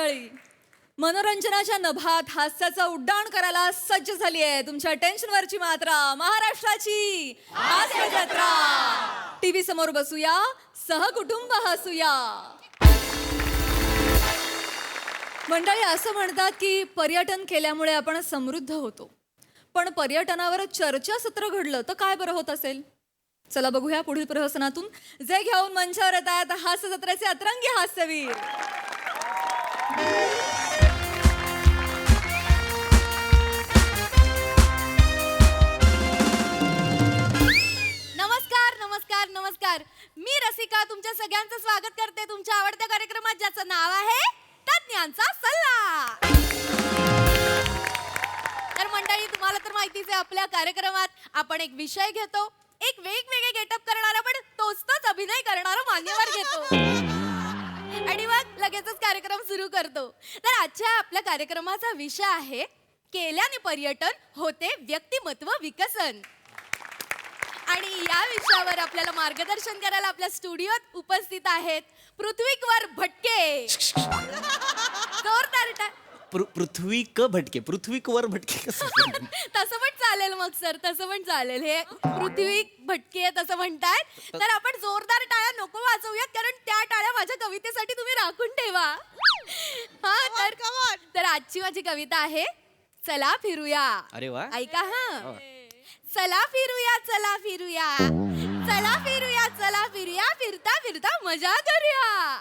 मंडळी, मनोरंजनाच्या नभात हास्याचं उड्डाण करायला सज्ज झाली आहे तुमच्या टेन्शनवरची मात्रा महाराष्ट्राची हास्य जत्रा. टीव्ही समोर बसूया, सहकुटुंब हसूया. मंडळी, असं म्हणतात की पर्यटन केल्यामुळे आपण समृद्ध होतो, पण पर्यटनावर चर्चासत्र घडलं तर काय बरं होत असेल? चला बघूया पुढील प्रहसनातून जे घेऊन मंचावर येत आहेत हास्य जत्रेचे अतरंगी हास्यवीर. नमस्कार नमस्कार नमस्कार. मी रसिका तुमच्या सगळ्यांचं स्वागत करते तुमच्या आवडत्या कार्यक्रमात, ज्याचं नाव आहे तज्ञांचा सल्ला. तर मंडळी, तुम्हाला तर माहितीच आहे, आपल्या कार्यक्रमात आपण एक विषय घेतो, एक वेगवेगळे गेटअप करणारा पण तोच अभिनय करणारा मान्यवर घेतो आणि मग लगेचच कार्यक्रम सुरू करतो. तर आजच्या आपल्या कार्यक्रमाचा विषय आहे केल्याने पर्यटन होते व्यक्तिमत्व विकसन. आणि या विषयावर आपल्याला मार्गदर्शन करायला आपल्या स्टुडिओत उपस्थित आहेत पृथ्वीवर भटके. जोरदार पृथ्वी क भटके, पृथ्वीवर भटके कसं? तसं पण चालेल मग सर, तसं पण चालेल. हे पृथ्वी भटके तसं म्हणताय, तर आपण जोरदार टाळ्या नको वाजवूयात, कारण त्या टाळ्या माझ्या कवितेसाठी तुम्ही राखून ठेवा. हा तर आजची माझी कविता आहे चला फिरूया. अरे वा. ऐका हा. चला फिरूया, चला फिरूया, चला फिरूया, चला फिरूया, फिरता फिरता मजा करूया.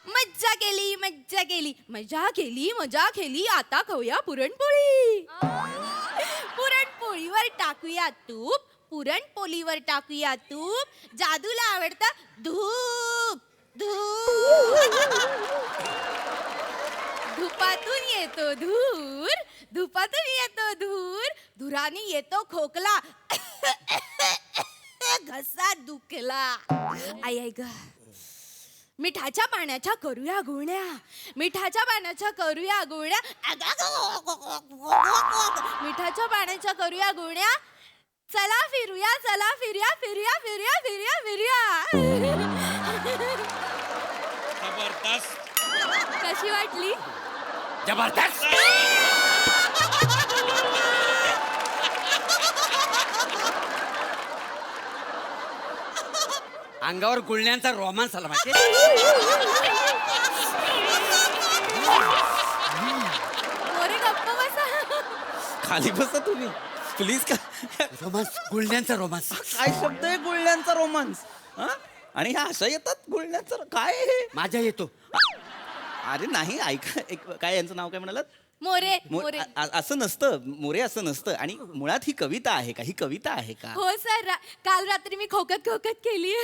मज्जा केली, मज्जा केली, मजा केली, मजा केली, आता खाऊया पुरणपोळी. पुरणपोळीवर टाकूया तूप, पुरणपोळीवर टाकूया तूप, जादूला आवडतं धूप धूप. धुपातून येतो धूर, धुपातून येतो धूर, धुराने येतो खोकला, घसा दुखला. आई आई ग. मिठाच्या पाण्याच्या करूया गुण्या, मिठाच्या पाण्याच्या करूया गुण्या, मिठाच्या पाण्याच्या करूया गुण्या. चला फिरूया, चला फिरूया, फिरूया फिरूया फिरूया फिरूया. जबरदस्त. कशी वाटली? जबरदस्त. अंगावर गुळण्यांचा रोमांस आला माहिती. मोरे गप्प बसा. खाली बसा तुम्ही प्लीज. का रोमांस, गुळण्यांचा रोमांस. काय शब्द आहे गुळण्यांचा रोमांस? आणि ह्या अशा येतात गुळण्यांचा? काय आहे हे? माझ्या येतो. अरे नाही, ऐका काय यांचं नाव काय म्हणालात? मोरे मोरे. असं नसतं मोरे, असं नसतं. आणि मुळात ही कविता आहे का? ही कविता आहे का? हो सर, काल रात्री मी खोकत खोकत केली.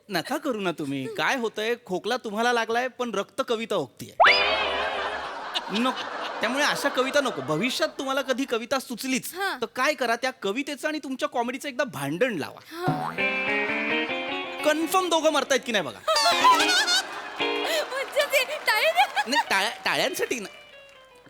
नका करू ना तुम्ही. काय होतंय, खोकला तुम्हाला लागलाय पण रक्त कविता ओकतीये. नको, त्यामुळे अशा कविता नको. भविष्यात तुम्हाला कधी कविता सुचलीच हा. तर काय करा, त्या कवितेचं आणि तुमच्या कॉमेडीचं एकदा भांडण लावा. कन्फर्म दोघं मरतायत की नाही बघा. म्हणजे ते टाळी- नाही, टाळ्यांसाठी ना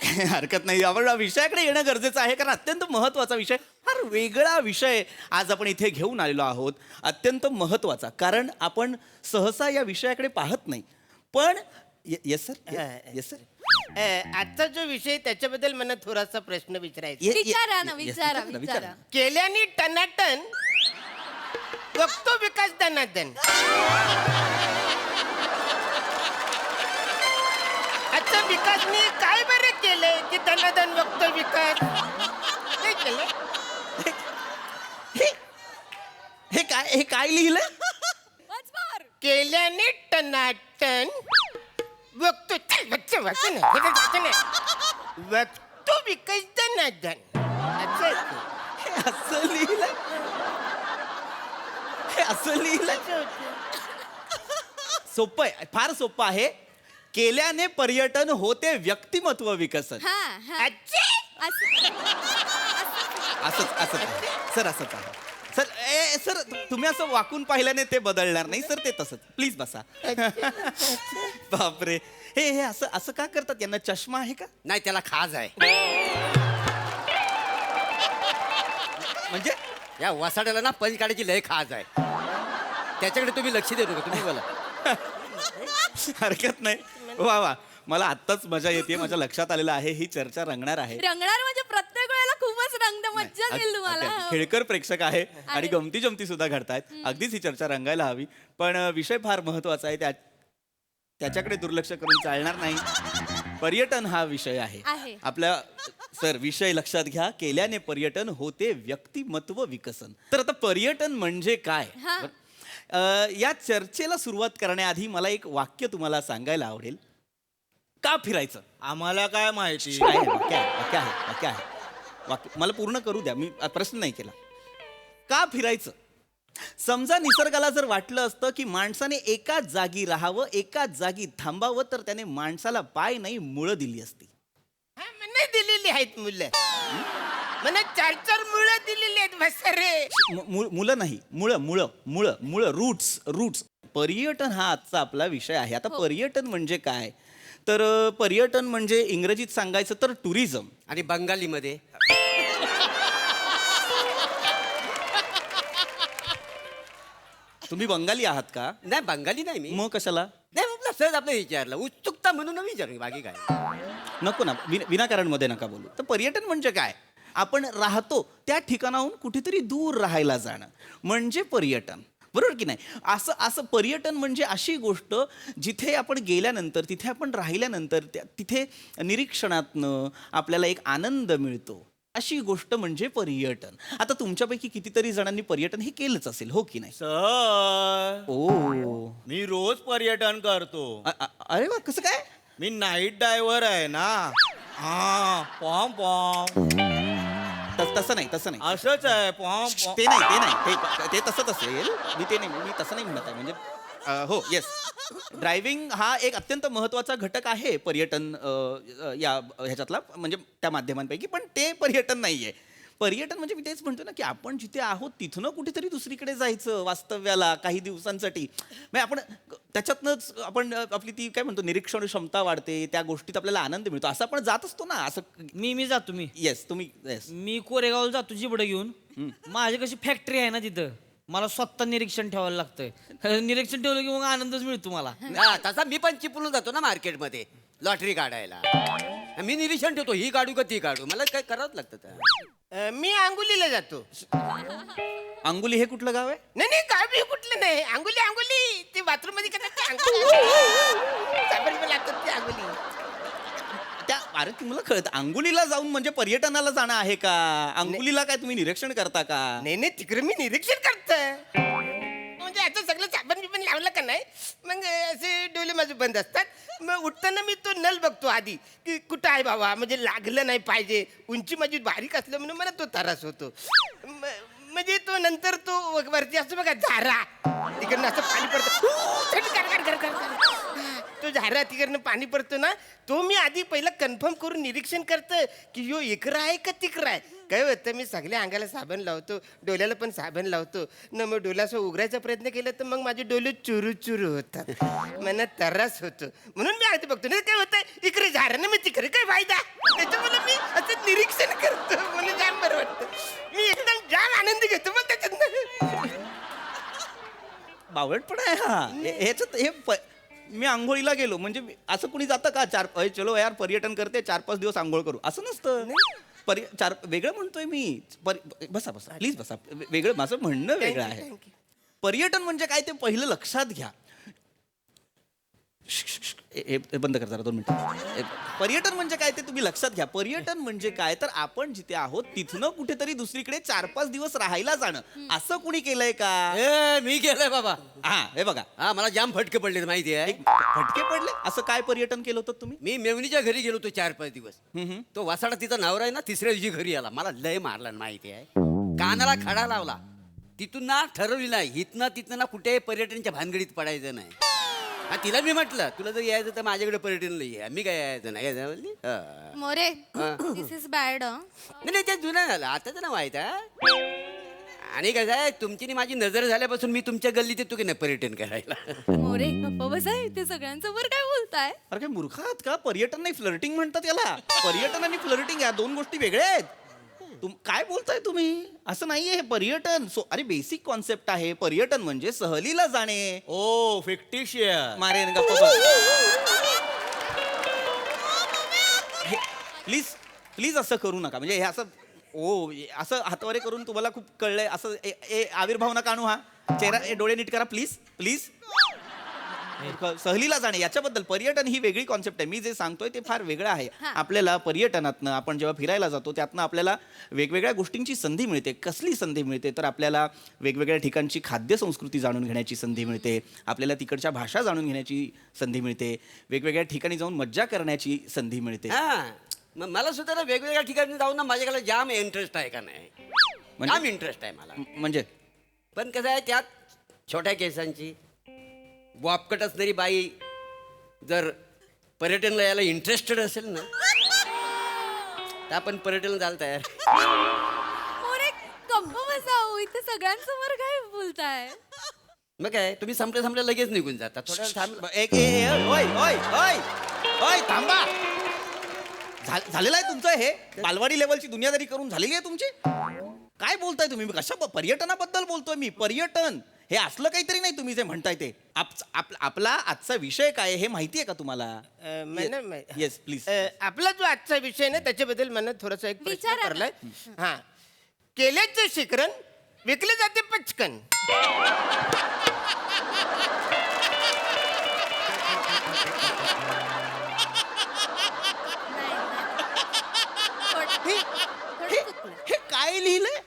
काही हरकत नाही. आपण या विषयाकडे येणं गरजेचं आहे, कारण अत्यंत महत्वाचा विषय, फार वेगळा विषय आज आपण इथे घेऊन आलेलो आहोत. अत्यंत महत्वाचा, कारण आपण सहसा या विषयाकडे पाहत नाही. पण येस सर, येस सर. आजचा जो विषय त्याच्याबद्दल मला थोडासा प्रश्न विचारायचा. विचारा ना, विचारा विचारा. केल्याने टनाटन बघतो विकास दनादन. आता विकासने काय बरं केलंय की दनादन बघतो विकास? काय केलं? हे काय लिहिलंय? Once more. केल्याने टनाटन बघतो बघतो विकास दनादन. असं आहे ते. हे असं लिहिलंय? हे असं लिहिलंय? सोपं आहे, फार सोपं आहे. केल्याने पर्यटन होते व्यक्तिमत्व विकसन. हा हा. अच्छा. असंच सर, असंच आहे सर. सर, तुम्ही असं वाकून पाहिल्याने ते बदलणार नाही सर, ते तसंच. प्लीज बसा. बापरे, हे असं असं का करतात? यांना चष्मा आहे का? नाही, त्याला खाज आहे. म्हणजे या वसाड्याला ना पंच काढायची लय खाज आहे. त्याच्याकडे तुम्ही लक्ष देतो का? तुम्ही बोला. हरकत नाही. वा वा, मला आत्ताच मजा येते, माझ्या लक्षात आलेलं आहे ही चर्चा रंगणार आहे. रंगणार म्हणजे प्रत्येक वेळेला खूपच रंगत मज्जा येईल तुम्हाला. अगदी खेळकर प्रेक्षक आहे आणि गमती जमती सुद्धा घडतायत. अगदीच ही चर्चा रंगायला हवी, पण विषय फार महत्वाचा आहे, त्याच्याकडे दुर्लक्ष करून चालणार नाही. पर्यटन हा विषय आहे आहे. आपल्या. सर, विषय लक्षात घ्या, केल्याने पर्यटन होते व्यक्तिमत्व विकसन. तर आता पर्यटन म्हणजे काय? हा. या चर्चेला सुरुवात करण्याआधी मला एक वाक्य तुम्हाला सांगायला आवडेल. का फिरायचं? आम्हाला काय माहिती? काय आहे? वाक्य आहे. वाक्य मला पूर्ण करू द्या, मी प्रश्न नाही केला. का फिरायचं? समजा निसर्गाला जर वाटलं असतं की माणसाने एकाच जागी राहावं, एकाच जागी थांबावं, तर त्याने माणसाला पाय नाही मुळं दिली असती. हा, मला दिलेली आहेत मुलं. मला 4 मुलं दिलेली आहेत म्हातारे. मुलं नाही, मुळं, रूट्स. पर्यटन हा आजचा आपला विषय आहे. आता पर्यटन म्हणजे काय? तर पर्यटन म्हणजे इंग्रजीत सांगायचं तर टुरिझम. आणि बंगालीमध्ये तुम्ही बंगाली आहात का? नाही, बंगाली नाही मी. मग कशाला? नाही, आपलं सहज आपलं विचारलं, उत्सुकता म्हणून विचारलं, बाकी काय. नको ना, विनाकारण मध्ये नका बोलू. तर पर्यटन म्हणजे काय? आपण राहतो त्या ठिकाणाहून कुठेतरी दूर राहायला जाणं म्हणजे पर्यटन, बरोबर की नाही? असं पर्यटन म्हणजे अशी गोष्ट जिथे आपण गेल्यानंतर, तिथे आपण राहिल्यानंतर, तिथे निरीक्षणातनं आपल्याला एक आनंद मिळतो, अशी गोष्ट म्हणजे पर्यटन. आता तुमच्यापैकी कितीतरी जणांनी पर्यटन हे केलंच असेल, हो की नाही? सर, ओ, मी रोज पर्यटन करतो. अरे वा, कसं काय? मी नाईट डायव्हर आहे ना. हा, पॉम पॉम. तसं नाही असंच आहे, पॉम पॉम. ते नाही ते तसंच असेल. मी तसं नाही म्हणत आहे. म्हणजे हो, येस, ड्रायव्हिंग हा एक अत्यंत महत्त्वाचा घटक आहे पर्यटन या ह्याच्यातला, म्हणजे त्या माध्यमांपैकी. पण ते पर्यटन नाहीये. पर्यटन म्हणजे मी तेच म्हणतो ना की आपण जिथे आहोत तिथनं कुठेतरी दुसरीकडे जायचं वास्तव्याला काही दिवसांसाठी. म्हणजे आपण त्याच्यातनंच आपण आपली ती काय म्हणतो निरीक्षण क्षमता वाढते, त्या गोष्टीत आपल्याला आनंद मिळतो. असं आपण जात असतो ना. असं मी जातो. येस, तुम्ही येस. मी कोरेगावला जातो जिबडं घेऊन. माझी कशी फॅक्टरी आहे ना तिथं, मला स्वतः निरीक्षण ठेवायला लागतंय. निरीक्षण ठेवलं की मग आनंदच मिळतो मला. हा, तसा मी पण चिपळून जातो ना मार्केटमध्ये लॉटरी काढायला. मी निरीक्षण ठेवतो, ही काढू का ती काढू, मला काय करावंच लागतं. मी अंगुलीला जातो. अंगुली हे कुठलं गाव आहे? नाही काय बी कुठलं नाही. अंगुली ते बाथरूम मध्ये करतात साबण पण लागतात ते अंगुली. अरे तुम्हाला कळत, अंगुलीला जाऊन म्हणजे पर्यटनाला जाणं आहे का? अंगुलीला काय तुम्ही निरीक्षण करता का? नाही तिकडे मी निरीक्षण करत. म्हणजे आता सगळं साबण बिबण लावलं का नाही, मग असे डोळे माझे बंद असतात. मग उठताना मी तो नल बघतो आधी की कुठं आहे बाबा, म्हणजे लागलं नाही पाहिजे. उंची माझी बारीक असलं म्हणून मला तो त्रास होतो. म्हणजे तो नंतर तो वरती असतो बघा झारा, तिकडनं असं पाणी पडतं. तो झारा तिकडनं पाणी पडतो ना, तो मी आधी पहिला कन्फर्म करून निरीक्षण करतं की यो इकडं आहे का तिकडं आहे. काय होतं, मी सगळ्या अंगाला साबण लावतो, डोल्याला पण साबण लावतो ना. मग डोल्यासह उघडायचा प्रयत्न केला तर मग माझे डोले चुरू होतात, मला त्रास होतो. म्हणून मी आधी बघतो. नाही काय होतं, इकडे झारा ना, मी तिकडे काय फायदा. त्याच्यामुळे मी असं निरीक्षण करतो, मला जाम बरं वाटतं. मी एकदम जाम आनंद घेतो मग त्याच्यात. बावळटपण आहे हा. ह्याच्यात मी आंघोळीला गेलो म्हणजे असं कुणी जातं का? चलो यार पर्यटन करते, 4-5 दिवस आंघोळ करू, असं नसतं. वेगळं म्हणतोय मी. बसा प्लीज बसा. वेगळं माझं म्हणणं वेगळं आहे. पर्यटन म्हणजे काय ते पहिलं लक्षात घ्या. हे बंद कर जरा 2 मिनिटं. पर्यटन म्हणजे काय ते तुम्ही लक्षात घ्या. पर्यटन म्हणजे काय तर आपण जिथे आहोत तिथनं कुठेतरी दुसरीकडे 4-5 दिवस राहायला जाणं. असं कुणी केलंय का? मी गेलोय बाबा. हा, हे बघा. हा, मला जाम फटके पडले माहिती आहे. फटके पडले? असं काय पर्यटन केलं होतं तुम्ही? मी मेवणीच्या घरी गेलो होतो 4-5 दिवस. तो वसाडा तिचा नवरा आहे ना, 3ऱ्या दिवशी घरी आला. मला लय मारला माहिती आहे. कानाला खडा लावला. तिथून ना ठरवलेलं आहे, इथनं तिथनं ना कुठे पर्यटनच्या भानगडीत पडायचं नाही. हा, तिला मी म्हटलं तुला जर यायचं तर माझ्याकडे पर्यटनला ये, मी काय यायचं नाही. मोरे, दिस इज बॅड. नाही ते जुनं झालं, आताच ना माहित आहे. आणि कसं आहे, तुमची आणि माझी नजर झाल्यापासून मी तुमच्या गल्लीत येतो की नाही पर्यटन करायला. मोरे गप्पा बसाय, ते सगळ्यांसमोर काय बोलताय? अरे काय मूर्ख आहात का? पर्यटन नाही, फ्लर्टिंग म्हणतात याला. पर्यटन आणि फ्लर्टिंग या 2 गोष्टी वेगळ्या आहेत. काय बोलताय तुम्ही? असं नाहीये हे पर्यटन. अरे बेसिक कॉन्सेप्ट आहे. पर्यटन म्हणजे सहलीला जाणे. ओ फिक्टिशियस. मारेन गप्पा. प्लीज प्लीज असं करू नका. म्हणजे हे असं असं हातवारे करून तुम्हाला खूप कळलंय असं आविर्भाव नका आणू. हा चेहरा डोळे नीट करा प्लीज प्लीज. सहलीला जाणे याच्याबद्दल पर्यटन ही वेगळी कॉन्सेप्ट आहे. मी जे सांगतोय ते फार वेगळं आहे. आपल्याला पर्यटनातनं आपण जेव्हा फिरायला जातो त्यातनं आपल्याला वेगवेगळ्या गोष्टींची संधी मिळते. कसली संधी मिळते तर आपल्याला वेगवेगळ्या ठिकाणची खाद्य संस्कृती जाणून घेण्याची संधी मिळते. आपल्याला तिकडच्या भाषा जाणून घेण्याची संधी मिळते. वेगवेगळ्या ठिकाणी जाऊन मज्जा करण्याची संधी मिळते. हा मग मला सुद्धा ना वेगवेगळ्या ठिकाणी जाऊन ना माझ्याकडे जाम इंटरेस्ट आहे का नाही. जाम इंटरेस्ट आहे मला. म्हणजे पण कसं आहे त्यात छोट्या केसांची बॉबकट असणारी बाई जर पर्यटनला यायला इंटरेस्टेड असेल ना तर आपण पर्यटन जायला तयार. अरे गप्प बसाव, इथे सगळ्यांसमोर काय बोलताय. मग काय तुम्ही संपले लगेच निघून जाता. थोड्या वेळ थांब. ओय ओय ओय ओय थांबा. झालेलं आहे तुमचं हे बालवाडी लेवलची दुनियादारी करून झालेली आहे तुमची. काय बोलताय तुम्ही. कशा पर्यटनाबद्दल बोलतोय मी. पर्यटन हे असलं काहीतरी नाही तुम्ही जे म्हणताय ते. आपला आजचा विषय काय हे माहिती आहे का तुम्हाला. Yes please. आपला जो आजचा विषय ना त्याच्याबद्दल मला थोडासा एक प्रश्न विचारा ना. पडलाय. हा केल्याचे शिकरण विकले जाते पचकन. हे काय लिहिलंय.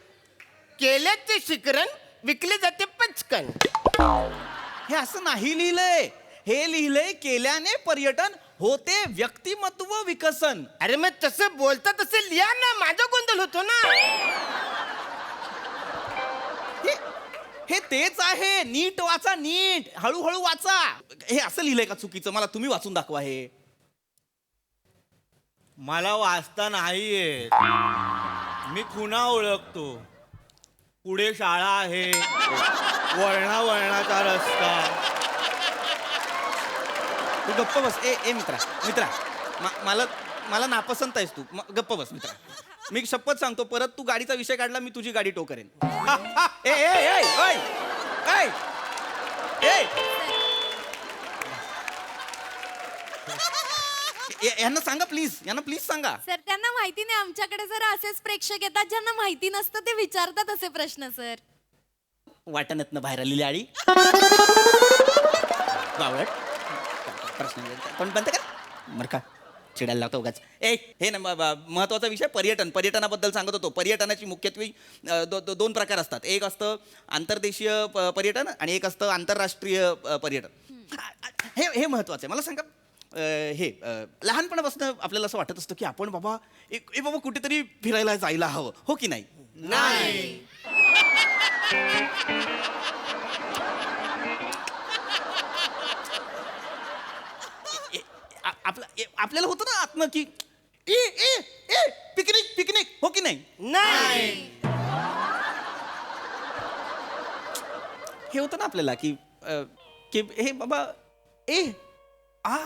केल्याचे शिकरण विकले जाते पचकन. हे असं नाही लिहिलंय. हे लिहिलंय केल्याने पर्यटन होते व्यक्तिमत्व विकसन. अरे मग तसं बोलता तसं लिहा ना. माझा गोंधळ होतो ना. हे तेच आहे. नीट वाचा नीट. हळूहळू वाचा. हे असं लिहिलंय का चुकीचं. मला तुम्ही वाचून दाखवा. हे मला वाचता नाही येत. मी खुणा ओळखतो. पुढे शाळा आहे, वळणाचा रस्ता. तू गप्प बस. ए मित्रा मला नापसंत आहेस तू. गप्प बस मित्रा. मी शपथ सांगतो परत तू गाडीचा विषय काढला मी तुझी गाडी टो करेन. ए ए ए ओय ओय ए यांना सांगा प्लीज. यांना प्लीज सांगा. सर त्यांना माहिती नाही. आमच्याकडे जर असेच प्रेक्षक येतात ज्यांना माहिती नसतं ते विचारतात असे प्रश्न. सर वाटण्यातनं बाहेर आलेली आळी बावळट प्रश्न पण बंद कर. बरं का चिडायला लागतो उगाच. हे ना महत्वाचा विषय पर्यटनाबद्दल सांगत होतो. पर्यटनाची मुख्यत्वे दोन प्रकार असतात. एक असतं आंतरदेशीय पर्यटन आणि एक असतं आंतरराष्ट्रीय पर्यटन. हे महत्वाचं आहे. मला सांगा हे लहानपणापासून आपल्याला असं वाटत असतं की आपण बाबा बाबा कुठेतरी फिरायला जायला हवं. हो की नाही. नाही आपल्याला होतं ना आत्म की ए ए ए पिकनिक पिकनिक. हो की नाही. नाही हे होतं ना आपल्याला की हे बाबा ए आ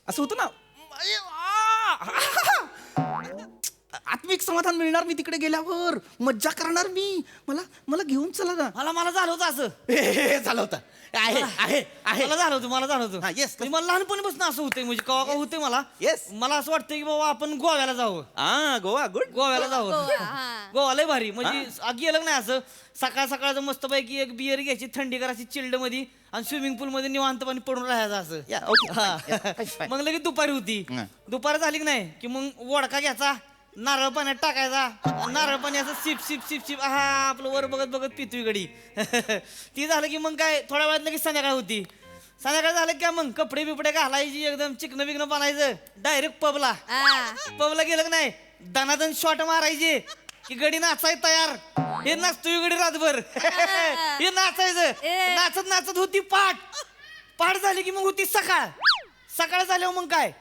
असं होतं ना. आत्मिक समाधान मिळणार मी तिकडे गेल्यावर. मज्जा करणार मी. मला घेऊन चला ना. मला झालं होतं असं. हे झालं होतं. आहे आहे आहे. मला झालं होतं. हा, yes. म्हणजे मला लहानपणीपासून असं होतंय. म्हणजे कवा होते मला. Yes. मला असं वाटतं की बाबा आपण गोव्याला जावं. गोवा गुड. गोव्याला जावं. हा. गोवा लय भारी. म्हणजे गेलं नाही असं. सकाळचं मस्तपैकी एक बियर घ्यायची थंडी करायची चिल्ड मध्ये आणि स्विमिंग पूल मध्ये निवांतपणे पडून राहायचं असं. Yeah, okay. हा. Yeah, fine. मग लगेच दुपारी होती. हा. दुपारी झाली की नाही की मग वडका घ्यायचा नारळ पाण्यात टाकायचा. नारळ पाणी असं सिप सिप सिप सिप हा आपलं वर बघत पितवी गडी. ती झालं की मग काय थोड्या वेळात लगेच संध्याकाळ होती. संध्याकाळ झालं की मग कपडे बिपडे घालायची एकदम चिकन बिकन बनायचं डायरेक्ट पबला. पबला गेलं की नाही दनादन शॉट मारायचे की गडी नाचाय तयार. हे नाचतोय गडी रातभर. हे नाचायचं. नाचत होती पाठ झाली की मग होती सकाळ झाल्यावर मग काय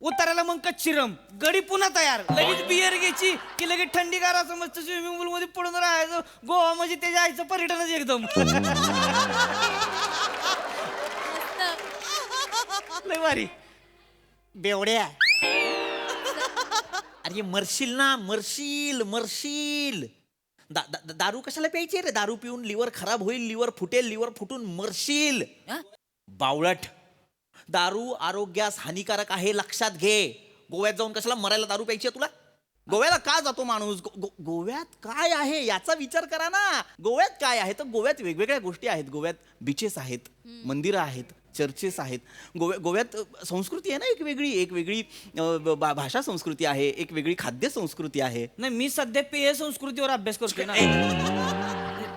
उताराला मग कच्चिरम गडी पुन्हा तयार. लगेच बियर घ्यायची की लगेच थंडी गाराचं मस्त स्विमिंग पूल मध्ये पडून राहायचं. गोवा म्हणजे त्याच्या आईचं पर्यटनच एकदम. लय भारी. बेवड्या. अरे मरशील ना. मरशील. दारू कशाला प्यायची रे. दारू पिऊन लिव्हर खराब होईल. लिव्हर फुटेल. लिव्हर फुटून मरशील. बावळट. दारू आरोग्यास हानिकारक आहे लक्षात घे. गोव्यात जाऊन कशाला मरायला दारू प्यायची आहे तुला? गोव्याला का जातो माणूस? गोव्यात काय आहे याचा विचार करा ना. गोव्यात काय आहे तर गोव्यात वेगवेगळ्या गोष्टी आहेत. गोव्यात बीचेस आहेत, मंदिरं आहेत, चर्चेस आहेत. गोव्यात संस्कृती आहे ना एक वेगळी भाषा संस्कृती आहे, एक वेगळी खाद्य संस्कृती आहे. नाही मी सध्या पेय संस्कृतीवर अभ्यास करतोय ना.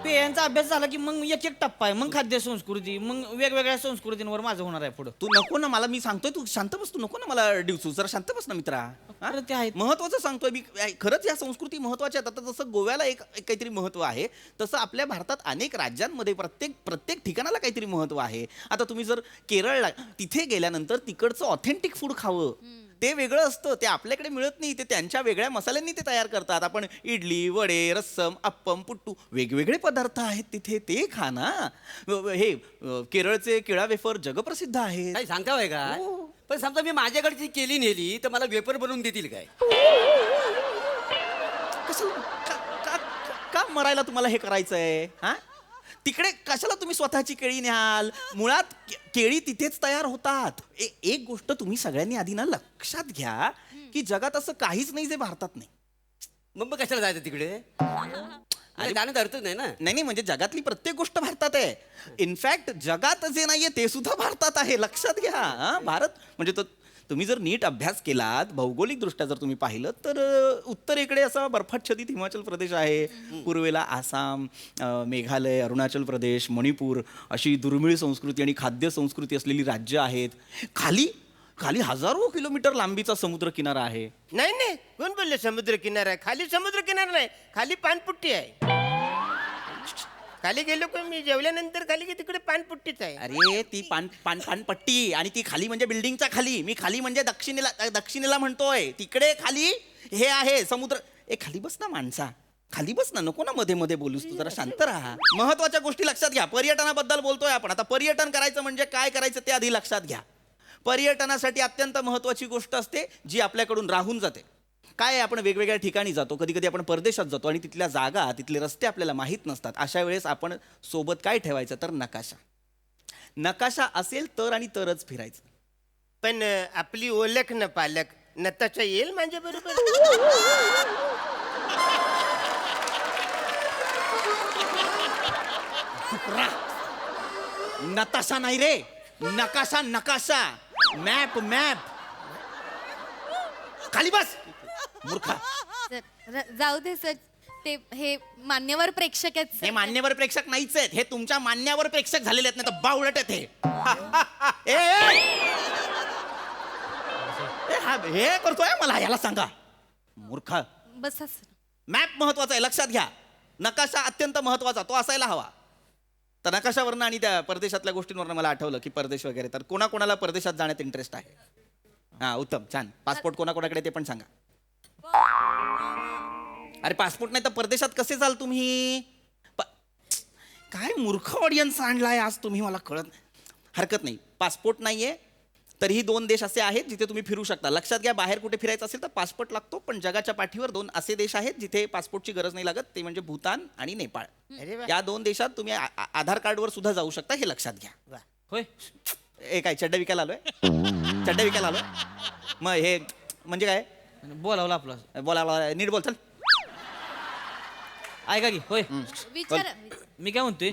पेयांचा अभ्यास झाला की मग एक एक टप्पा आहे, मग खाद्य संस्कृती, मग वेगवेगळ्या संस्कृतींवर माझं होणार आहे पुढं. तू नको ना मला, मी सांगतोय तू शांत बस. तू नको ना मला डिवसू. जरा शांत बस ना मित्रा. अरे ते आहेत. महत्वाचं सांगतोय मी. खरंच या संस्कृती महत्वाच्या आहेत. आता जसं गोव्याला एक काहीतरी महत्व आहे तसं आपल्या भारतात अनेक राज्यांमध्ये प्रत्येक ठिकाणाला काहीतरी महत्व आहे. आता तुम्ही जर केरळला तिथे गेल्यानंतर तिकडचं ऑथेंटिक फूड खावं ते वेगळं असतं. ते आपल्याकडे मिळत नाही. ते त्यांच्या वेगळ्या मसाल्यांनी ते तयार करतात. आपण इडली, वडे, रस्सम, अप्पम, पुट्टू वेगवेगळे पदार्थ आहेत तिथे, ते खा ना. हे केरळचे केळा वेफर जगप्रसिद्ध आहेत. काही सांगता होय का? पण समजा मी माझ्याकडची केली नेली तर मला वेपर बनवून देतील काय? का मरायला तुम्हाला हे करायचंय? हा, तिकडे कशाला तुम्ही स्वतःची केळी न्याल? मुळात केळी तिथेच तयार होतात. एक गोष्ट तुम्ही सगळ्यांनी आधी ना लक्षात घ्या की जगात असं काहीच नाही जे भारतात नाही. मग कशाला जायचं तिकडे? अरे जाण्यात अर्थ नाही ना. नाही म्हणजे जगातली प्रत्येक गोष्ट भारतात आहे. इनफॅक्ट जगात जे नाहीये ते सुद्धा भारतात आहे. लक्षात घ्या. हा, भारत म्हणजे तो तुम्ही जर नीट अभ्यास केलात, भौगोलिक दृष्ट्या जर तुम्ही पाहिलं तर उत्तरेकडे असा बर्फाच्छादित हिमाचल प्रदेश आहे, पूर्वेला आसाम, मेघालय, अरुणाचल प्रदेश, मणिपूर अशी दुर्मिळ संस्कृती आणि खाद्य संस्कृती असलेली राज्य आहेत. खाली हजारो किलोमीटर लांबीचा समुद्र किनारा आहे. नाही कोण बोलले समुद्र किनारा आहे? खाली समुद्र किनारा नाही, खाली पाणपुट्टी आहे. खाली गेलो का मी जेवल्यानंतर खाली की तिकडे पाणपुट्टीच आहे. अरे ती पानपट्टी आणि ती खाली म्हणजे बिल्डिंगच्या खाली. मी खाली म्हणजे दक्षिणेला म्हणतोय. तिकडे खाली हे आहे समुद्र. खाली बस ना माणसा, खाली बस ना. नको ना मध्ये मध्ये बोलूस तू. जरा शांत राहा. महत्वाच्या गोष्टी लक्षात घ्या. पर्यटनाबद्दल बोलतोय आपण. आता पर्यटन करायचं म्हणजे काय करायचं ते आधी लक्षात घ्या. पर्यटनासाठी अत्यंत महत्वाची गोष्ट असते जी आपल्याकडून राहून जाते. काय आहे, आपण वेगवेगळ्या ठिकाणी जातो, कधी कधी आपण परदेशात जातो आणि तिथल्या जागा, तिथले रस्ते आपल्याला माहीत नसतात. अशा वेळेस आपण सोबत काय ठेवायचं तर नकाशा असेल तर आणि तरच फिरायचं. पण आपली ओळख न पालक नताशा येईल माझ्या बरोबर? नकाशा नाही रे, नकाशा. मॅप. खाली बस मूर्खा. जाऊ दे सर, ते हे मान्यवर प्रेक्षक आहेत हे सर. मान्यवर प्रेक्षक नाहीच आहेत. हे तुमच्या मान्यवर प्रेक्षक झालेले आहेत. नाही तर बावळट आहेत हे. हे करतोय मला, याला सांगा मूर्खा. बसा सर. मॅप महत्वाचा आहे, लक्षात घ्या. नकाशा अत्यंत महत्वाचा, तो असायला हवा. तर नकाशावरनं आणि त्या परदेशातल्या गोष्टींवरनं मला आठवलं की परदेश वगैरे, तर कोणाकोणाला परदेशात जाण्यात इंटरेस्ट आहे? हा, उत्तम, छान. पासपोर्ट कोणाकोणाकडे ते पण सांगा. अरे पासपोर्ट नाही तर परदेशात कसे जाल तुम्ही? काय मूर्ख ऑडियन्स आणलाय आज तुम्ही, मला कळत नाही. हरकत नाही, पासपोर्ट नाहीये तरीही 2 देश असे आहेत जिथे तुम्ही फिरू शकता. लक्षात घ्या, बाहेर कुठे फिरायचं असेल तर पासपोर्ट लागतो. पण जगाच्या पाठीवर 2 असे देश आहेत जिथे पासपोर्टची गरज नाही लागत. ते म्हणजे भूतान आणि नेपाळ. अरे वा. या 2 देशात तुम्ही आधार कार्डवर सुद्धा जाऊ शकता. हे लक्षात घ्या. होय. काय चड्डा विकायला आलोय? मग हे म्हणजे काय बोलावलं आपलं. बोलायला नीट बोल. चल ऐका की. होय. विचारा. मी काय म्हणतोय,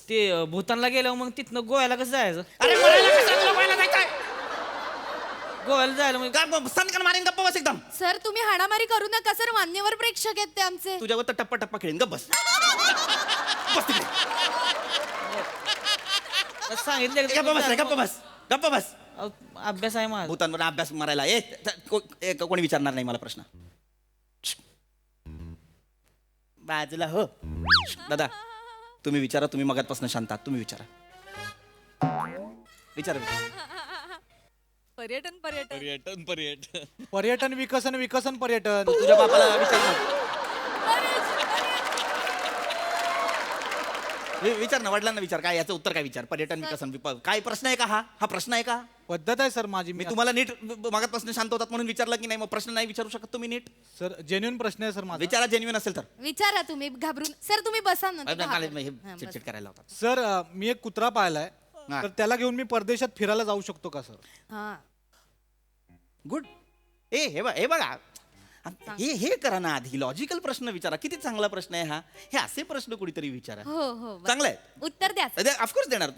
ते भूतानला गेल्यावर मग तिथनं गोव्याला कसं जायचं? अरे गोव्याला जायचंय. गोव्याला जायला म्हणजे सनकन मारेन, गप्प बस एकदम. सर तुम्ही हाणामारी करू नका सर, मान्यवर प्रेक्षक आहेत ते आमचे. तुझ्यावर तर टप्पा खेळीन. गप्प बस. सांगितलं. गप्प बस. अभ्यास आहे माझा. भूतानवर अभ्यास मारायला कोणी विचारणार नाही मला प्रश्न. बाजूला हो. दादा तुम्ही विचारा. तुम्ही मगातपासून शांत आहात. तुम्ही विचारा. पर्यटन विकसन पर्यटन. तुझ्या बापाला विचार ना, वडिलांना विचार. काय याचं उत्तर काय विचार? पर्यटन विकसन काय प्रश्न आहे का? हा प्रश्न आहे का? पद्धत आहे सर माझी. मी तुम्हाला नीट मगातपासून शांत होतात म्हणून विचारलं की नाही? मग प्रश्न नाही विचारू शकत तुम्ही नीट? सर जेन्युइन प्रश्न आहे सर माझा. विचारा, जेन्युइन असेल तर. विचारा तुम्ही, घाबरून. सर तुम्ही बसा ना. चिटचिट करायला होतात. सर मी एक कुत्रा पाळलाय हा. तर त्याला घेऊन मी परदेशात फिरायला जाऊ शकतो का सर? हा गुड. हे बघा हे करा ना आधी लॉजिकल प्रश्न विचारा. किती चांगला प्रश्न आहे हा. हे असे प्रश्न कुणीतरी विचारा. हो हो बरं. चांगलं आहे. उत्तर द्या ऑफकोर्स देणार.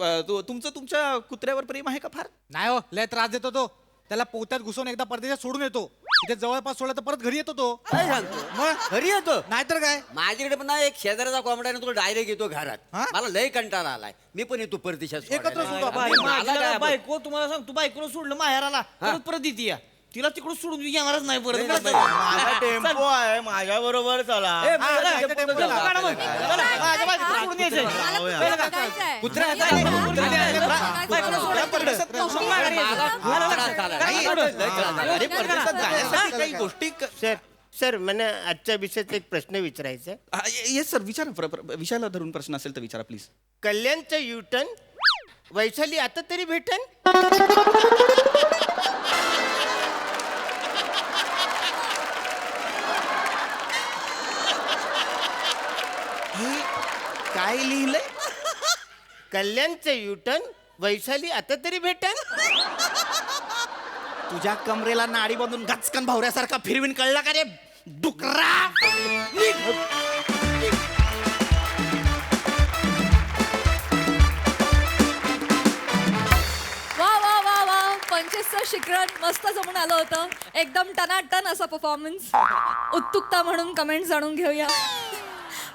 तुमचं तुमच्या कुत्र्यावर प्रेम आहे का फार? नाही हो, लय त्रास देतो तो. त्याला पोत्यात घुसवून एकदा परदेशात सोडून येतो. इथे जवळपास सोडला तर परत घरी येतो तो. काय सांगतो मग घरी येतो. नाहीतर काय. माझ्याकडे पण ना एक शेजाऱ्याचा कोंबडा आहे ना, तो डायरेक्ट येतो घरात. हा? मला लय कंटाळा आलाय. मी पण येतो परदेशात एकत्र सोडायला. सुद्धा बाई, मला माझ्या काय बायको तुम्हाला सांगतो बायकोला सोडलं माहेराला परत परत येते या. तिला तिकडून सोडून येणारच नाही परत. माझा टेम्पो आहे माझ्या बरोबर चला. ए, हा, चला, जायचं टेम्पो चला. ला. काढा मग. चला, माझ्या बायकोला सोडून यायचंय. मला कुठं बघायचंय. कुत्रा आहे. बायकोला सोडायचं. परदेशात जाऊ शकतो. माघारी यायचं. मला खूप त्रास झालाय. नाही, लय त्रास झालाय. अरे परदेशात जाण्यासाठी काही गोष्टी सर मला आजच्या विषयात एक प्रश्न विचारायचा आहे. येस सर विचारा. विषयाला धरून प्रश्न असेल तर विचारा प्लीज. कल्याणचं युटर्न वैशाली आता तरी भेटन. हे काय लिहिलंय? कल्याणचं युटर्न वैशाली आता तरी भेटन. तुझ्या कमरेला नाडी बांधून गचकन भावऱ्यासारखा फिरवीन, कळला का रे डुकरा? वा वा वा वा, 25चं शिकरण मस्त जमून आलं होतं. एकदम टनाटन असा परफॉर्मन्स. उत्सुकता म्हणून कमेंट जाणून घेऊया.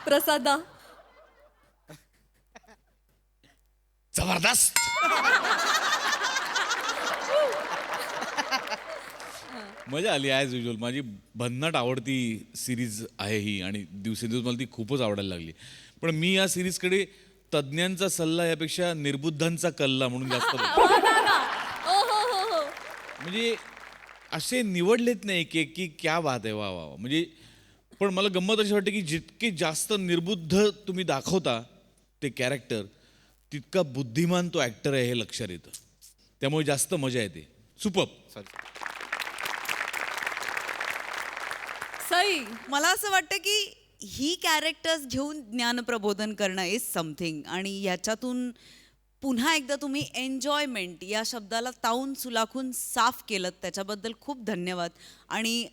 प्रसादा. जबरदस्त. मजा आली ॲज युजल. माझी भन्नाट आवडती सिरीज आहे ही आणि दिवसेंदिवस मला ती खूपच आवडायला लागली. पण मी या सिरीजकडे तज्ज्ञांचा सल्ला यापेक्षा निर्बुद्धांचा कल्ला म्हणून जास्त बघतो. ओ हो हो हो. म्हणजे असे निवडलेत नाही की क्या बात आहे, वा वा वा. म्हणजे पण मला गंमत अशी वाटते की जितके जास्त निर्बुद्ध तुम्ही दाखवता ते कॅरेक्टर, तितका बुद्धिमान तो ॲक्टर आहे हे लक्षात येतं. त्यामुळे जास्त मजा येते. सुपर्ब. सई. मला असं वाटतं की ही कॅरेक्टर्स घेऊन ज्ञानप्रबोधन करणं इज समथिंग. आणि ह्याच्यातून पुन्हा एकदा तुम्ही एन्जॉयमेंट या शब्दाला ताऊन सुलाखून साफ केलं, त्याच्याबद्दल खूप धन्यवाद. आणि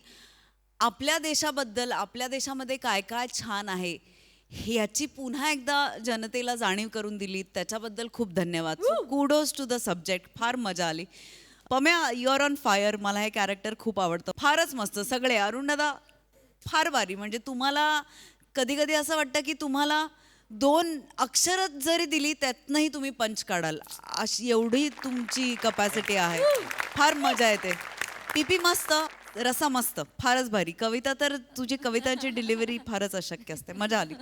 आपल्या देशाबद्दल, आपल्या देशामध्ये काय काय छान आहे ह्याची पुन्हा एकदा जनतेला जाणीव करून दिली, त्याच्याबद्दल खूप धन्यवाद. Kudos to the subject. फार मजा आली. Pamya, you are on fire. मला हे कॅरेक्टर खूप आवडतं. फारच मस्त. सगळे अरुणदादा फार भारी. म्हणजे तुम्हाला कधी कधी असं वाटतं की तुम्हाला 2 अक्षरच जरी दिली त्यातनंही तुम्ही पंच काढाल, अशी एवढी तुमची कपॅसिटी आहे. फार मजा येते. पीपी मस्त, रसा मस्त, फारच भारी. कविता तर तुझी कविताची डिलिव्हरी फारच अशक्य असते. मजा आली.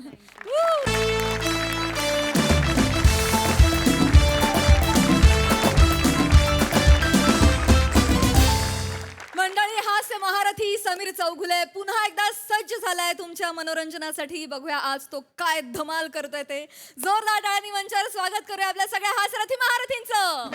मंडळी, हास्य महारथी समीर चौगुले पुन्हा एकदा सज्ज झालाय तुमच्या मनोरंजनासाठी. बघूया आज तो काय धमाल करतोय ते. जोरदार टाळ्यांनी मंचावर स्वागत करूया आपल्या सगळ्या हास्यरथी महारथींचं.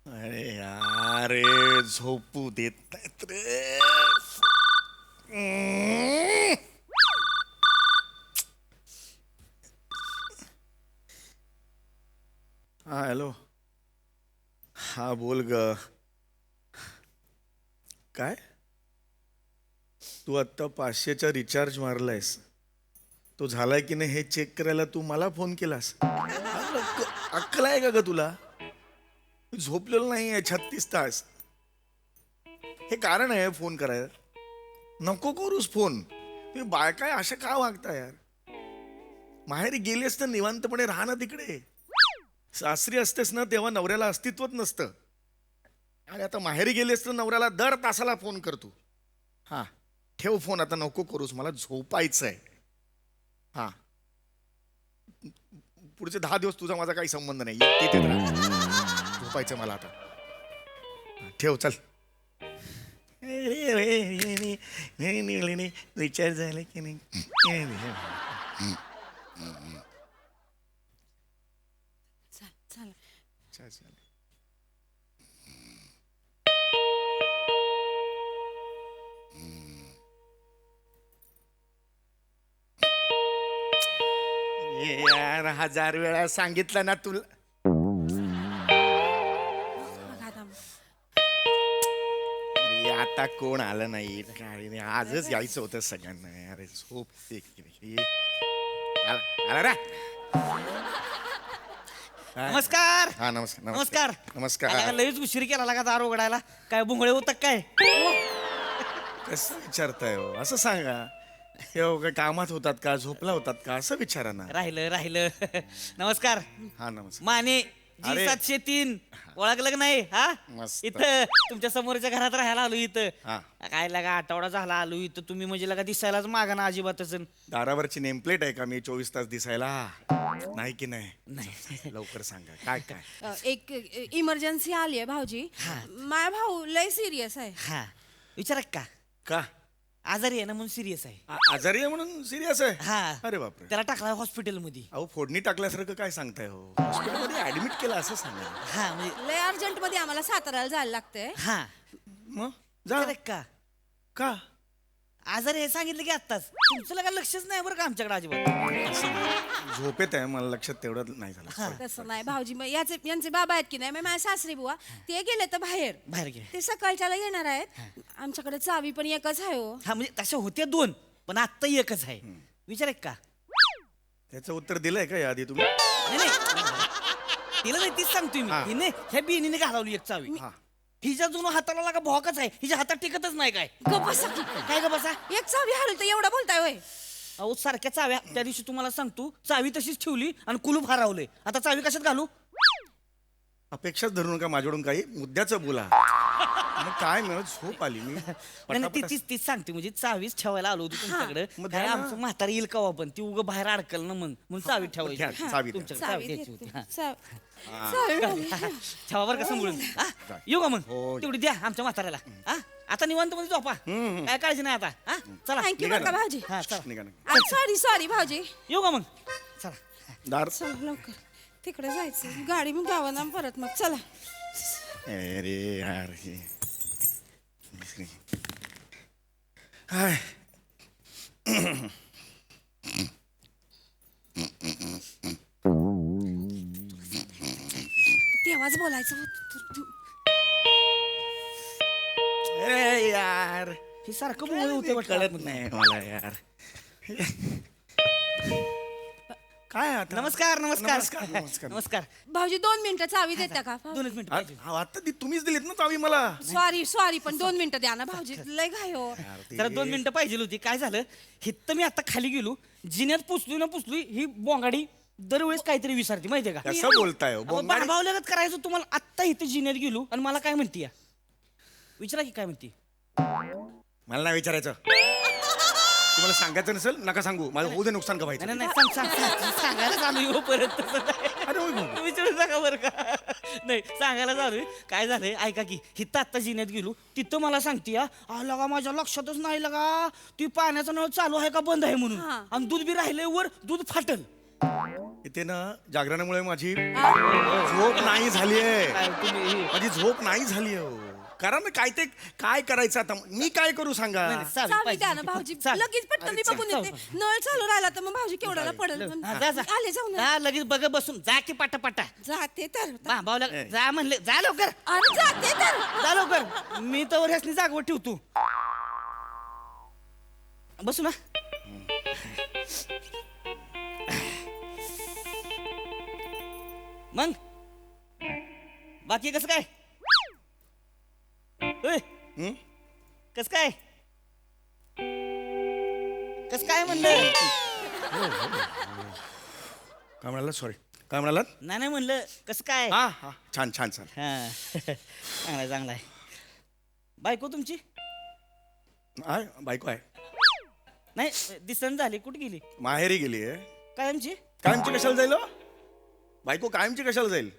अरे यार झोपू देत नाहीत रे. हा हॅलो. हा बोल ग. काय तू आत्ता 500चा रिचार्ज मारलायस? तो झालाय की नाही हे चेक करायला तू मला फोन केलास? अक्कल आहे का ग तुला? झोपलेलो नाही आहे 36 तास. हे कारण आहे फोन करायला. नको करूस फोन. तुम्ही बायका अशा का वागता यार? माहेरी गेलीस तर निवांतपणे राहा ना तिकडे. सासरी असतेस ना तेव्हा नवऱ्याला अस्तित्वच नसतं. आणि आता माहेरी गेलीस तर नवऱ्याला दर तासाला फोन करतो. हा ठेव फोन आता, नको करूस, मला झोपायचं आहे. हा पुढचे 10 दिवस तुझा माझा काही संबंध नाही. तिथेच राहा. झोपायचं मला आता. ठेव चल. रिचार्ज झालं की नाही? अच्छा अच्छा. ये यार 1000 वेळा सांगितलं ना तुला. अरे, आता कोण आलं नाही काय नाही. आजच यायचं होतं सगळ्यांना. अरे झोप आला रे. नमस्कार हा नमस्कार नमस्कार नमस्कार. आला का लयच उशीर केला का दार उघडायला? काय बुंगळे होतात काय? कसं विचारताय हो? असं सांगा. हे हो, काय कामात होतात का, झोपला होतात का, असं विचारा ना. राहिलं नमस्कार. हा नमस्कार. माने अरे. G703 ओळखलं का नाही? हा मस्त. इथं तुमच्या समोरच्या घरात राहायला आलो इथं. हा. काय लगा आठवडा झाला आलो इथं. तुम्ही म्हणजे लगा दिसायलाच मागा ना अजिबातच. दारावरची नेमप्लेट आहे का मी 24 तास दिसायला? नाही की नाही? लवकर सांगा काय काय. एक इमर्जन्सी आली आहे भाऊजी. माझा भाऊ लय सिरियस आहे. हा विचारा का का आजारी आहे ना म्हणून सिरियस आहे. आजारी आहे म्हणून सिरियस आहे? हा अरे बापरे. त्याला टाकला हॉस्पिटलमध्ये. अहो फोडणी टाकल्यासारखं काय सांगताय हो? हॉस्पिटलमध्ये ऍडमिट केलं असं सांगा. हा म्हणजे लय अर्जंट मध्ये आम्हाला साताऱ्याला जायला लागतंय. हा मग जा. विचारा का का आजारी आहे सांगितलं की आत्ताच. तुमचं लगा लक्षच नाही बरं का आमच्याकडे अजिबात. झोपेत आहे मला लक्षात तेवढं नाही झालं. तसं नाही भाऊजी, मग यांचे बाबा आहेत की नाही, मग माझ्या सासरी बुवा ते गेले तर बाहेर. बाहेर गेले. ते सकाळच्याला येणार आहेत. आमच्याकडे चावी पण एकच आहे हो. हा म्हणजे तशा होत्या 2 पण आत्ता एकच आहे. विचार का त्याचं उत्तर दिलंय का याआधी तुम्ही? नाही तिला नाही तीच सांगतोय मी. हिने ह्या बिनीने घालवली एक चावी. हा. हिच्या जुनं हाताला लागा भोकाच आहे. हिच्या हातात टिकतच नाही काय. गप्पा काय ग बसा. एक चावी हरवली तर एवढा बोलताय होय? अहो सारख्या चाव्या त्या दिवशी तुम्हाला सांगतो चावी तशीच ठेवली आणि कुलूप हरवले. आता चावी कशात घालू? अपेक्षाच धरू नका माझ्याकडून काही. मुद्द्याचं बोला. मग काय मिळत झोप आली मी नाही पटापट- तीच सांगते म्हणजे चावीच ठेवायला आलो होती तुमच्याकडे. मग काय द्या ना. आमचं म्हातारी येईल का पण ती उगं बाहेर अडकल ना म्हणून चावी घ्या, ठेवायची. चावी द्या. तुमच्याकडे चावी द्यायची होती. हा. चावी ठेवा बरं का सांभाळून. हा? येऊ का मग हो. तेवढी द्या आमच्या म्हाताऱ्याला. हा? आता निवांत मध्ये झोपा. काय काळजी नाही आता. हा चला थँक्यू बरं का भाऊजी. हा चला निघा निघा. सॉरी भाऊजी. येऊ का मग चला. दार. चला लवकर तिकडे जायचं. गाडी मग गावाला परत मग चला. अरे यार हे. हाय. तेव्हाच बोलायचं होतं. अरे यार हे सारखं बोल होते ते कळत नाही मला यार. काय आता? नमस्कार नमस्कार, नमस्कार नमस्कार. नमस्कार. भाऊजी 2 मिनिटं चावी देता का? 2 मिनिट आता तुम्हीच दिलीत ना चावी मला. सॉरी पण 2 मिनिटं द्या ना भाऊजी. लय घाई हो. जरा 2 मिनिटं पाहिजे होती. काय झालं हित्त मी आता खाली गेलो जिन्यात पुसली ही बोंगाडी दरवेळेस काहीतरी विसरते माहितीये का? कसं बोलताय हो? बोंगाडी? भावल्यागत करायचं तुम्हाला. आत्ता इथे जिन्यात गेलो आणि मला काय म्हणती विचारा की काय म्हणती. मला नाही विचारायचं. तुम्हाला सांगायचं नसेल नका सांगू. माझं होऊ दे नुकसान का व्हायचं. नाही नाही सांगायला चालू येऊ परत तसं नाही. अरे होय भाऊ. विचारू नका बरं का. नाही सांगायला चालू काय झालंय ऐका की हिथं आत्ता जिन्यात गेलो तिथं मला सांगते लगा माझ्या लक्षातच नाही लगा ती पाण्याचा नळ चालू आहे का बंद आहे म्हणून. आणि दूध बी राहिलंय वर दूध फाटल. इथे ना जागरणामुळे माझी झोप नाही झालीये. काय तुम्ही माझी झोप नाही झाली हो. करा ना काय करायचं आता. मी काय करू सांगा. चावी द्या ना भाऊजी. लगेच पटकन मी बघून येते. नळ चालू राहिला तर मग भाऊजी केवढ्याला पडेल. आले जाऊन जा लगेच बघ बसून जा की पाटा जाते तर. भावला जा म्हणले जा लवकर अरे जाते तर. जा लवकर. मी तर ह्यासनी जागवर ठेवतो. बसू ना. मग बाकी कसं काय कस काय म्हणलं. काय म्हणाला? सॉरी काय म्हणालात? नाही म्हणलं कसं काय. हा हा छान छान छान. हा चांगला आहे. बायको तुमची आहे बायको आहे. नाही दिसन झाली कुठे गेली. माहेरी गेली आहे. कायमची कायमची कशाला जाईल हो? बायको कायमची कशाला जाईल?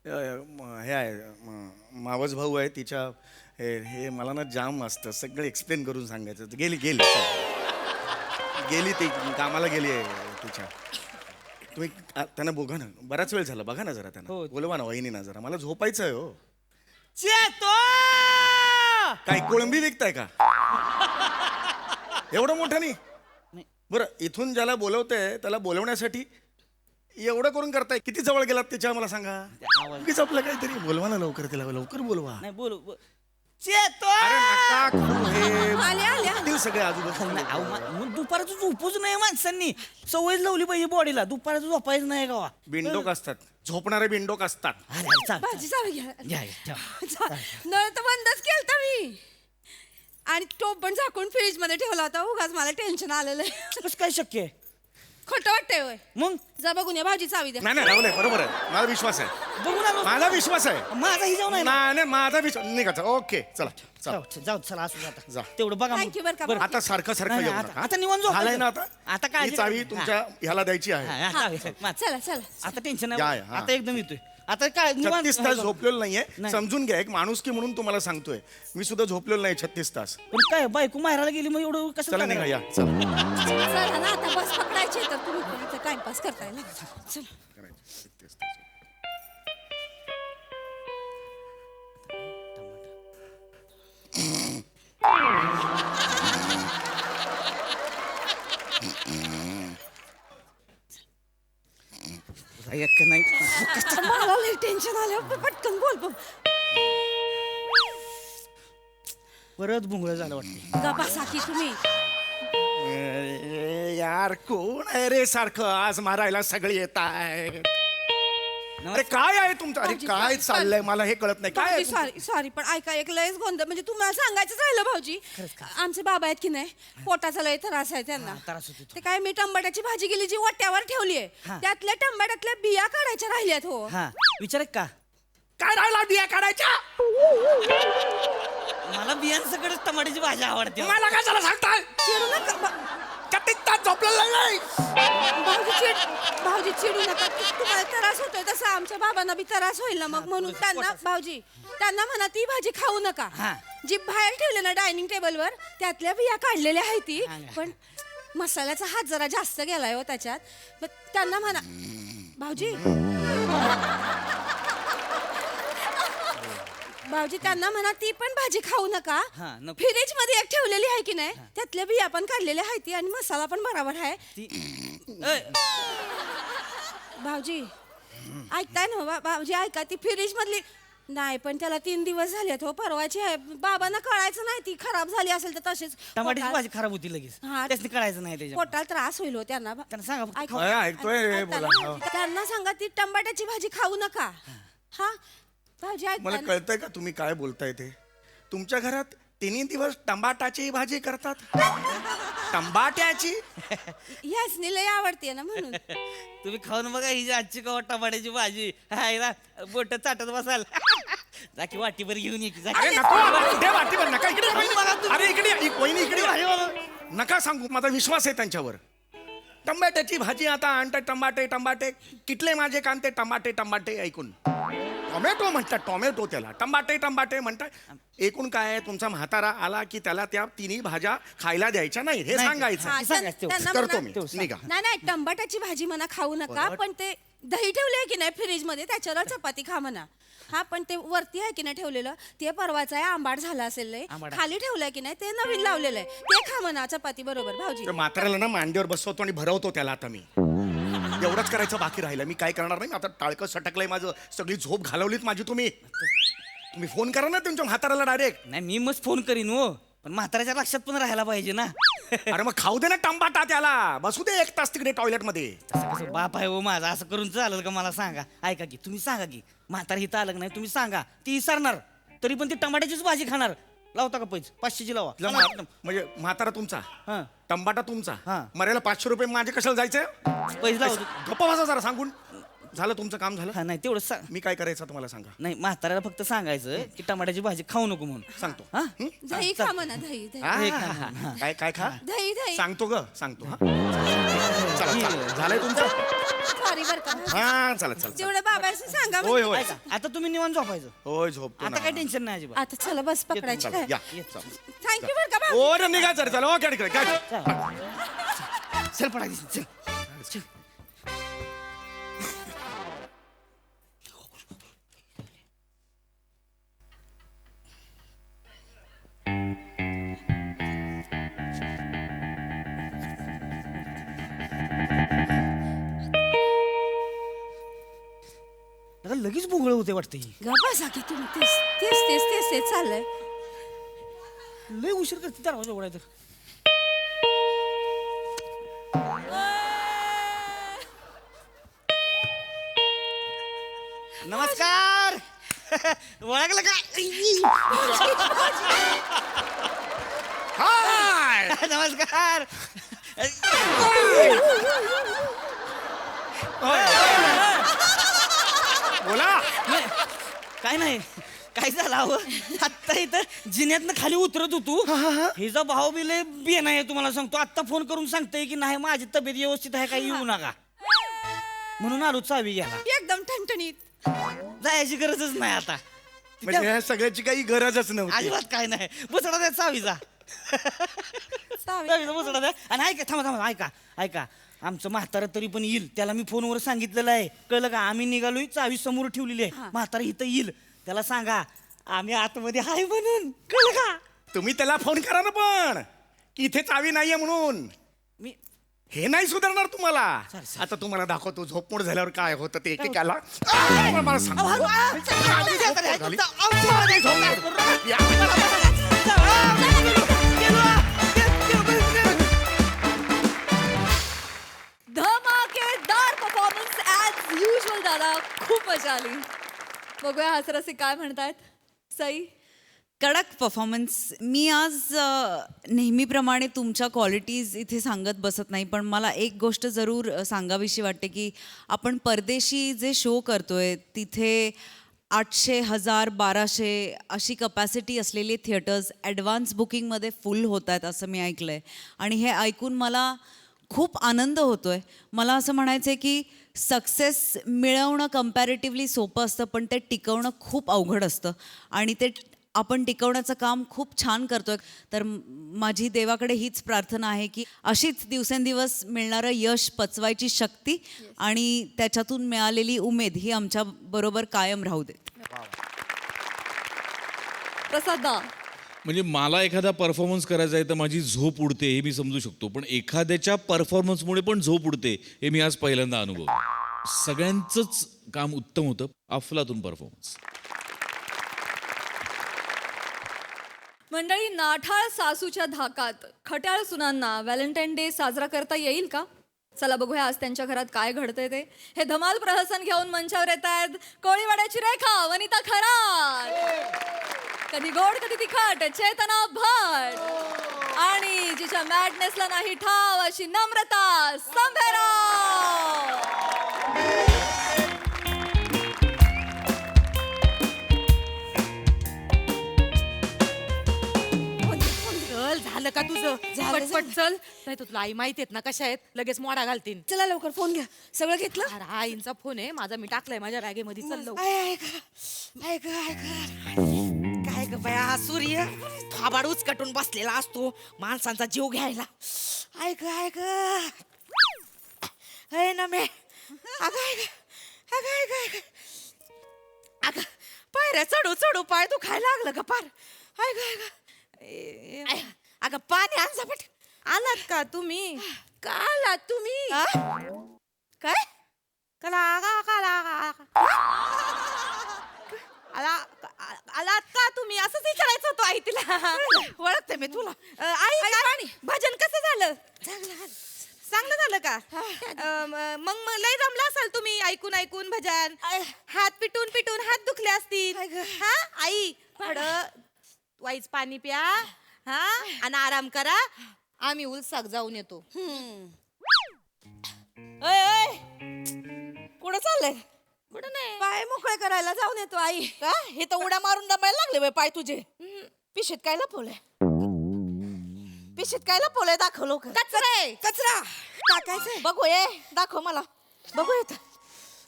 हे आहे मावस भाऊ आहे तिच्या. हे मला ना जाम असतं सगळं एक्सप्लेन करून सांगायचं. गेली ती कामाला गेली आहे तिच्या. तुम्ही त्यांना बघा ना, बराच वेळ झाला, बघा ना जरा त्यांना, हो. बोलवा ना वहिनी ना जरा, मला झोपायचं आहे हो. चेतो काय कोळंबी विकताय का एवढं मोठं नाही? बरं, इथून ज्याला बोलवतंय त्याला बोलवण्यासाठी एवढं करून करताय, किती जवळ गेलात त्याच्या मला सांगा. उगीच आपलं काहीतरी बोलवा ना लवकर, त्याला लवकर बोलवा. नाही बोलू चेतो अरे नका करू हे. आले आले येतील सगळे आजूबाजू. मग दुपारचं झोपूच नाही माणसांनी, सवयच लावली पाहिजे बॉडीला, दुपारचं झोपायचं नाही गावा. बिंडोक असतात, झोपणारे बिंडोक असतात. भाजी चावी घ्या घ्या, घ्या. नळ तर बंदच केलता मी, आणि टोप पण झाकून फ्रीज मध्ये ठेवला होता. उगाच मला टेन्शन आलेलं आहे. कसं काय शक्य आहे? खोटं वाटतंय होय. मग जा बघून या, भाजी चावी द्या. नाही नाही राहुल आहे, बरोबर आहे, मला विश्वास आहे, बघू ना माझा विश्वास आहे. माझा ही जाऊन आहे ना. नाही नाही, माझा विश्वास निघाचा. ओके चला चला. जाऊ चला असू दे आता. जा. तेवढं बघा Thank you बरं का. आता सारखं सारखं नाही, येऊ आता- नका. आता निवांत झोपायचं. झालंय ना आता. आता काय ही चावी तुमच्या ह्याला द्यायची आहे. चला चला. आता टेन्शन या, नाही, या. आता एकदम येतोय. आता काय निवांत- 36 तास झोपलेलो नाहीये, नाही. समजून घ्या. एक माणुसकी म्हणून तुम्हाला सांगतोय, मी सुद्धा झोपलेलो नाही 36 तास. पण काय बायको माहेराला गेली मग एवढं कसं चला करणार? निघा, या चला. चला ना, आता बस पकडायची तर तुम्ही टाइमपास करताय ना. चला. एक नाही मला लई टेन्शन आलं, पटकन बोल बघ. परत भुंगळ झालं वाटतं. बसा की तुम्ही. यार कोण आहे रे सारखं आज मारायला सगळे येत आहे. अरे काय आहे तुमचं? अरे भाऊजी, काय चाललंय मला हे कळत नाही. काय आहे तुमचं? सॉरी सॉरी, पण ऐका, एक लयच गोंधळ, म्हणजे तुम्हाला सांगायचंच राहिलं भाऊजी. आमचे बाबा आहेत की नाही, पोटाचा लय त्रास आहे त्यांना. त्रास होतो. ते काय, मी टमाट्याची भाजी गेली जी वट्यावर ठेवली आहे, हा. त्यातल्या टमाट्यातल्या बिया काढायच्या राहिल्यात. हो, हा विचार का काय राहिला बिया काढायच्या? मला बियांसकडेच टमाट्याची भाजी आवडते. मला काय झालं सांगताय? चिडू नका किती तास झोपलेला नाही? भाऊजी चिडू नका. तुम्हाला त्रास होतोय तसा आमच्या बाबांना बी त्रास होईल ना मग, म्हणून त्यांना भाऊजी त्यांना म्हणा ती भाजी खाऊ नका. हा. जी बाहेर ठेवले ना डायनिंग टेबलवर, त्यातल्या बिया काढलेल्या आहे ती, पण मसाल्याचा हात जरा जास्त गेलाय हो त्याच्यात. पण त्यांना म्हणा भाऊजी, भाऊजी त्यांना म्हणा ती पण भाजी खाऊ नका. हा, नको. फ्रीज मध्ये एक ठेवलेली आहे की नाही, त्यातल्या बिया पण काढलेल्या आहे ती, आणि मसाला पण बरोबर आहे. भाऊजी ऐकताय ना भाऊजी, ऐका, ती फ्रीज मधली नाही, पण त्याला 3 दिवस झालेत हो, परवाची आहे. बाबांना कळायचं नाही ती खराब झाली असेल तर तशीच टमाट्याची पोटात- भाजी खराब होती लगेच. हा. त्याच्यानी कळायचं नाही त्याच्या. पोटाला त्रास होईल हो त्यांना. त्यांना सांगा फक्त ऐका- अरे, ऐकतोय रे, ऐका बोला. ना. हो. त्यांना सांगा ती टमाट्याची भाजी खाऊ नका. हा भाऊजी मला ऐका ना. कळतंय का तुम्ही काय बोलताय ते? तुमच्या घरात 3 दिवस टमाटाची भाजी करतात? टमाट्याची? ह्यासनी लय आवडते ना म्हणून. तुम्ही खाऊन बघा ही जी आजची कवा टमाट्याची भाजी हायला बोट चाटत बसाल. जा की वाटीभर घेऊन ये की, जा. अरे नको, दे वाटीभर, नका इकडे ये, वहिनी. बघा तुम्ही. अरे इकडे ये, वहिनी इकडे ये. नका सांगू, माझा विश्वास आहे त्यांच्यावर. टमाट्याची भाजी आता आणतात, टमाटे टमाटे किटले माझे कांते, टमाटे टमाटे ऐकून टोमॅटो म्हणतात, टोमॅटो त्याला टमाटे टमाटे म्हणतात. एकूण काय आहे, तुमचा म्हातारा आला की त्याला त्या 3 भाज्या खायला द्यायच्या नाही हे नाही. सांगायचं. हा, सांगायचं तेवढं. त्यांना करतो म्हणा- मी, निघा. नाही टमाट्याची भाजी म्हणा खाऊ नका, पण ते दही ठेवले की नाही फ्रीज मध्ये, त्याच्यावर चपाती खा म्हणा. हा, पण ते वरती आहे की नाही ठेवलेलं, ते परवाचं आहे, आंबाट झाला असेल लय. आंबाट. खाली ठेवलंय की नाही, ते नवीन लावलेलं आहे, ते खा म्हणा चपाती बरोबर. भाऊजी त्या म्हाताऱ्याला ना मांडीवर बसवतो आणि भरवतो त्याला. आता मी एवढंच करायचं बाकी राहिलं. मी काय करणार नाही, आता टाळकं सटकलंय माझं, सगळी झोप घालवलीत माझी. तुम्ही फोन करा ना तुमच्या म्हाताऱ्याला डायरेक्ट. नाही मी मस्त फोन करीन हो, पण म्हाताऱ्याच्या लक्षात पण राहायला पाहिजे ना. अरे मग खाऊ दे ना टमाटा त्याला, बसू दे 1 तास तिकडे टॉयलेट मध्ये. तसं कसं बाप आहे हो माझा, असं करून चालेल का? मला सांगा. ऐका की, तुम्ही सांगा की म्हातारा हिथं आलं का नाही, तुम्ही सांगा. ती विसरणार तरी पण ती टमाट्याचीच भाजी खाणार. लावता का पैसे? 500ची लावा. म्हणजे म्हातारा तुमचा, हा. टमाटा तुमचा, हा. मरायला 500 रुपये माझे कशाला जायचं? पैसे लावतो. गप्पा बसा जरा, सांगून झालं तुमचं काम झालं. हा, नाही तेवढं सांग. मी काय करायचं तुम्हाला सांगा. नाही म्हाताऱ्याला फक्त सांगायचं की टमाट्याची भाजी खाऊ नको म्हणून. सांगतो. हा? दही खा म्हणा, दही दही काय काय खा दही दही. सांगतो ग, सांगतो. हा चला चला, झालंय तुमचं. सॉरी बरं का. हा चला चला. तेवढं बाबांशी सांगा होय म्हणजे. होय ऐका, आता तुम्ही निवांत झोपायचं. होय झोपतो आता ना. काय टेन्शन नाही अजिबात. आता चला बस पकडायची चला, काय. या. थँक्यू बरं का भाऊ. ओ रे, निघा सर, चला. ओके, काय चल पडा दिसेल, चल. चल. जरा लगेच भोंगळ होते वाटते ही. गप्पा की तुम्ही तेच तेच तेच तेच तेच चाललंय. लय उशीर करते दरवाजा उघडायचं. नमस्कार. ओळखलं का? नमस्कार. बोला. काय नाही, काय झालं अहो, आत्ता इथं जिन्यातनं खाली उतरत होतो. हिचा भाऊ बी लय बेन आहे तुम्हाला सांगतो. आत्ता फोन करून सांगतोय की नाही माझी तब्येत व्यवस्थित आहे, काही येऊ नका म्हणून आलो चावी घ्यायला. एकदम ठणठणीत. जायची गरजच नाही आता. म्हणजे ह्या सगळ्याची काही गरजच नव्हती. अजिबात काय नाही. बसडा द्या चावीचा. चावीचा बसडा द्या. आणि ऐका, थांबा थांबा, ऐका ऐका, आमचं म्हातारा तरी पण येईल. त्याला मी फोनवर सांगितलेलं आहे, कळलं का? आम्ही निघालोय, चावी समोर ठेवलेली आहे. म्हातारा इथं येईल, त्याला सांगा आम्ही आतमध्ये हाय म्हणून, कळलं का? तुम्ही त्याला फोन करा ना पण, की इथे चावी नाहीये म्हणून. मी हे नाही सुधारणार तुम्हाला. आता तुम्हाला दाखवतो झोपमोड झाल्यावर काय होतं ते एकेकाला. मला सांग. धमाकेदार परफॉर्मन्स ॲज युजल दादा. खूप मजा आली. बघूया हास्यरसिक काय म्हणतायत. सई, कडक परफॉर्मन्स. मी आज नेहमीप्रमाणे तुमच्या क्वालिटीज इथे सांगत बसत नाही, पण मला एक गोष्ट जरूर सांगावीशी वाटते की आपण परदेशी जे शो करतोय तिथे 800, 1000, 1200 अशी कपॅसिटी असलेले थिएटर्स ॲडव्हान्स बुकिंगमध्ये फुल होत आहेत असं मी ऐकलं आहे. आणि हे ऐकून मला खूप आनंद होतो आहे. मला असं म्हणायचं आहे की सक्सेस मिळवणं कम्पॅरेटिव्हली सोपं असतं, पण ते टिकवणं खूप अवघड असतं. आणि ते आपण टिकवण्याचं काम खूप छान करतोय. तर माझी देवाकडे हीच प्रार्थना आहे की अशीच दिवसेंदिवस मिळणारं यश पचवायची शक्ती आणि त्याच्यातून मिळालेली उमेद ही आमच्या बरोबर कायम राहू दे. प्रसाद दा, म्हणजे मला एखादा परफॉर्मन्स करायचा आहे तर माझी झोप उडते हे मी समजू शकतो, पण एखाद्याच्या परफॉर्मन्समुळे पण झोप उडते हे मी आज पहिल्यांदा अनुभवलं. सगळ्यांचंच काम उत्तम होतं. अफलातून परफॉर्मन्स. मंडळी, नाठाळ सासूच्या धाकात खट्याळ सुनांना व्हॅलेंटाईन डे साजरा करता येईल का? चला बघूया आज त्यांच्या घरात काय घडतंय ते. हे धमाल प्रहसन घेऊन मंचावर येत आहेत कोळीवाड्याची रेखा, वनिता खरात, कधी गोड कधी तिखट चेतना भट, आणि जिच्या मॅडनेसला नाही ठाव अशी नम्रता संभेराव. चल, झालं का तुझं? पटपट चल, नाही तर तुला आई माहिती आहेत ना कशा आहेत, लगेच मोडा घालतील. चला लवकर फोन घ्या. सगळं घेतलं? अरे आईंचा फोन आहे माझा, मी टाकलाय माझ्या बॅगेमध्ये. चल लवकर. काय ग बया, सूर्य थाबाड उचकटून बसलेला असतो माणसांचा जीव घ्यायला. ऐक ऐक हे ना मे, अगं पायऱ्या चढू चढू पाय दुखायला लागलं का पार. अगं पाणी आण झपट. आलात का तुम्ही? का आलात तुम्ही? काय आलात का तुम्ही असंच विचारायचं होतं आई तिला. ओळखते मी तुला. आई पाणी भजन कसं झालं? चांगलं झालं का? मग लय जमलं असाल तुम्ही ऐकून ऐकून भजन. हात पिटून पिटून हात दुखले असतील. हा आई वाईच पाणी प्या हा आणि आराम करा. आम्ही उलसाक जाऊन येतो. कुठं चाललंय? कुठं नाही, पाय मोकळे करायला जाऊन येतो आई. का हे तर उड्या मारून दबायला लागले बाई पाय तुझे. पिशीत काय लपवलंय? पिशीत काय लपवलंय? दाखव लवकर. कचरा टाकायचंय. बघू ये, दाखव मला. बघू येत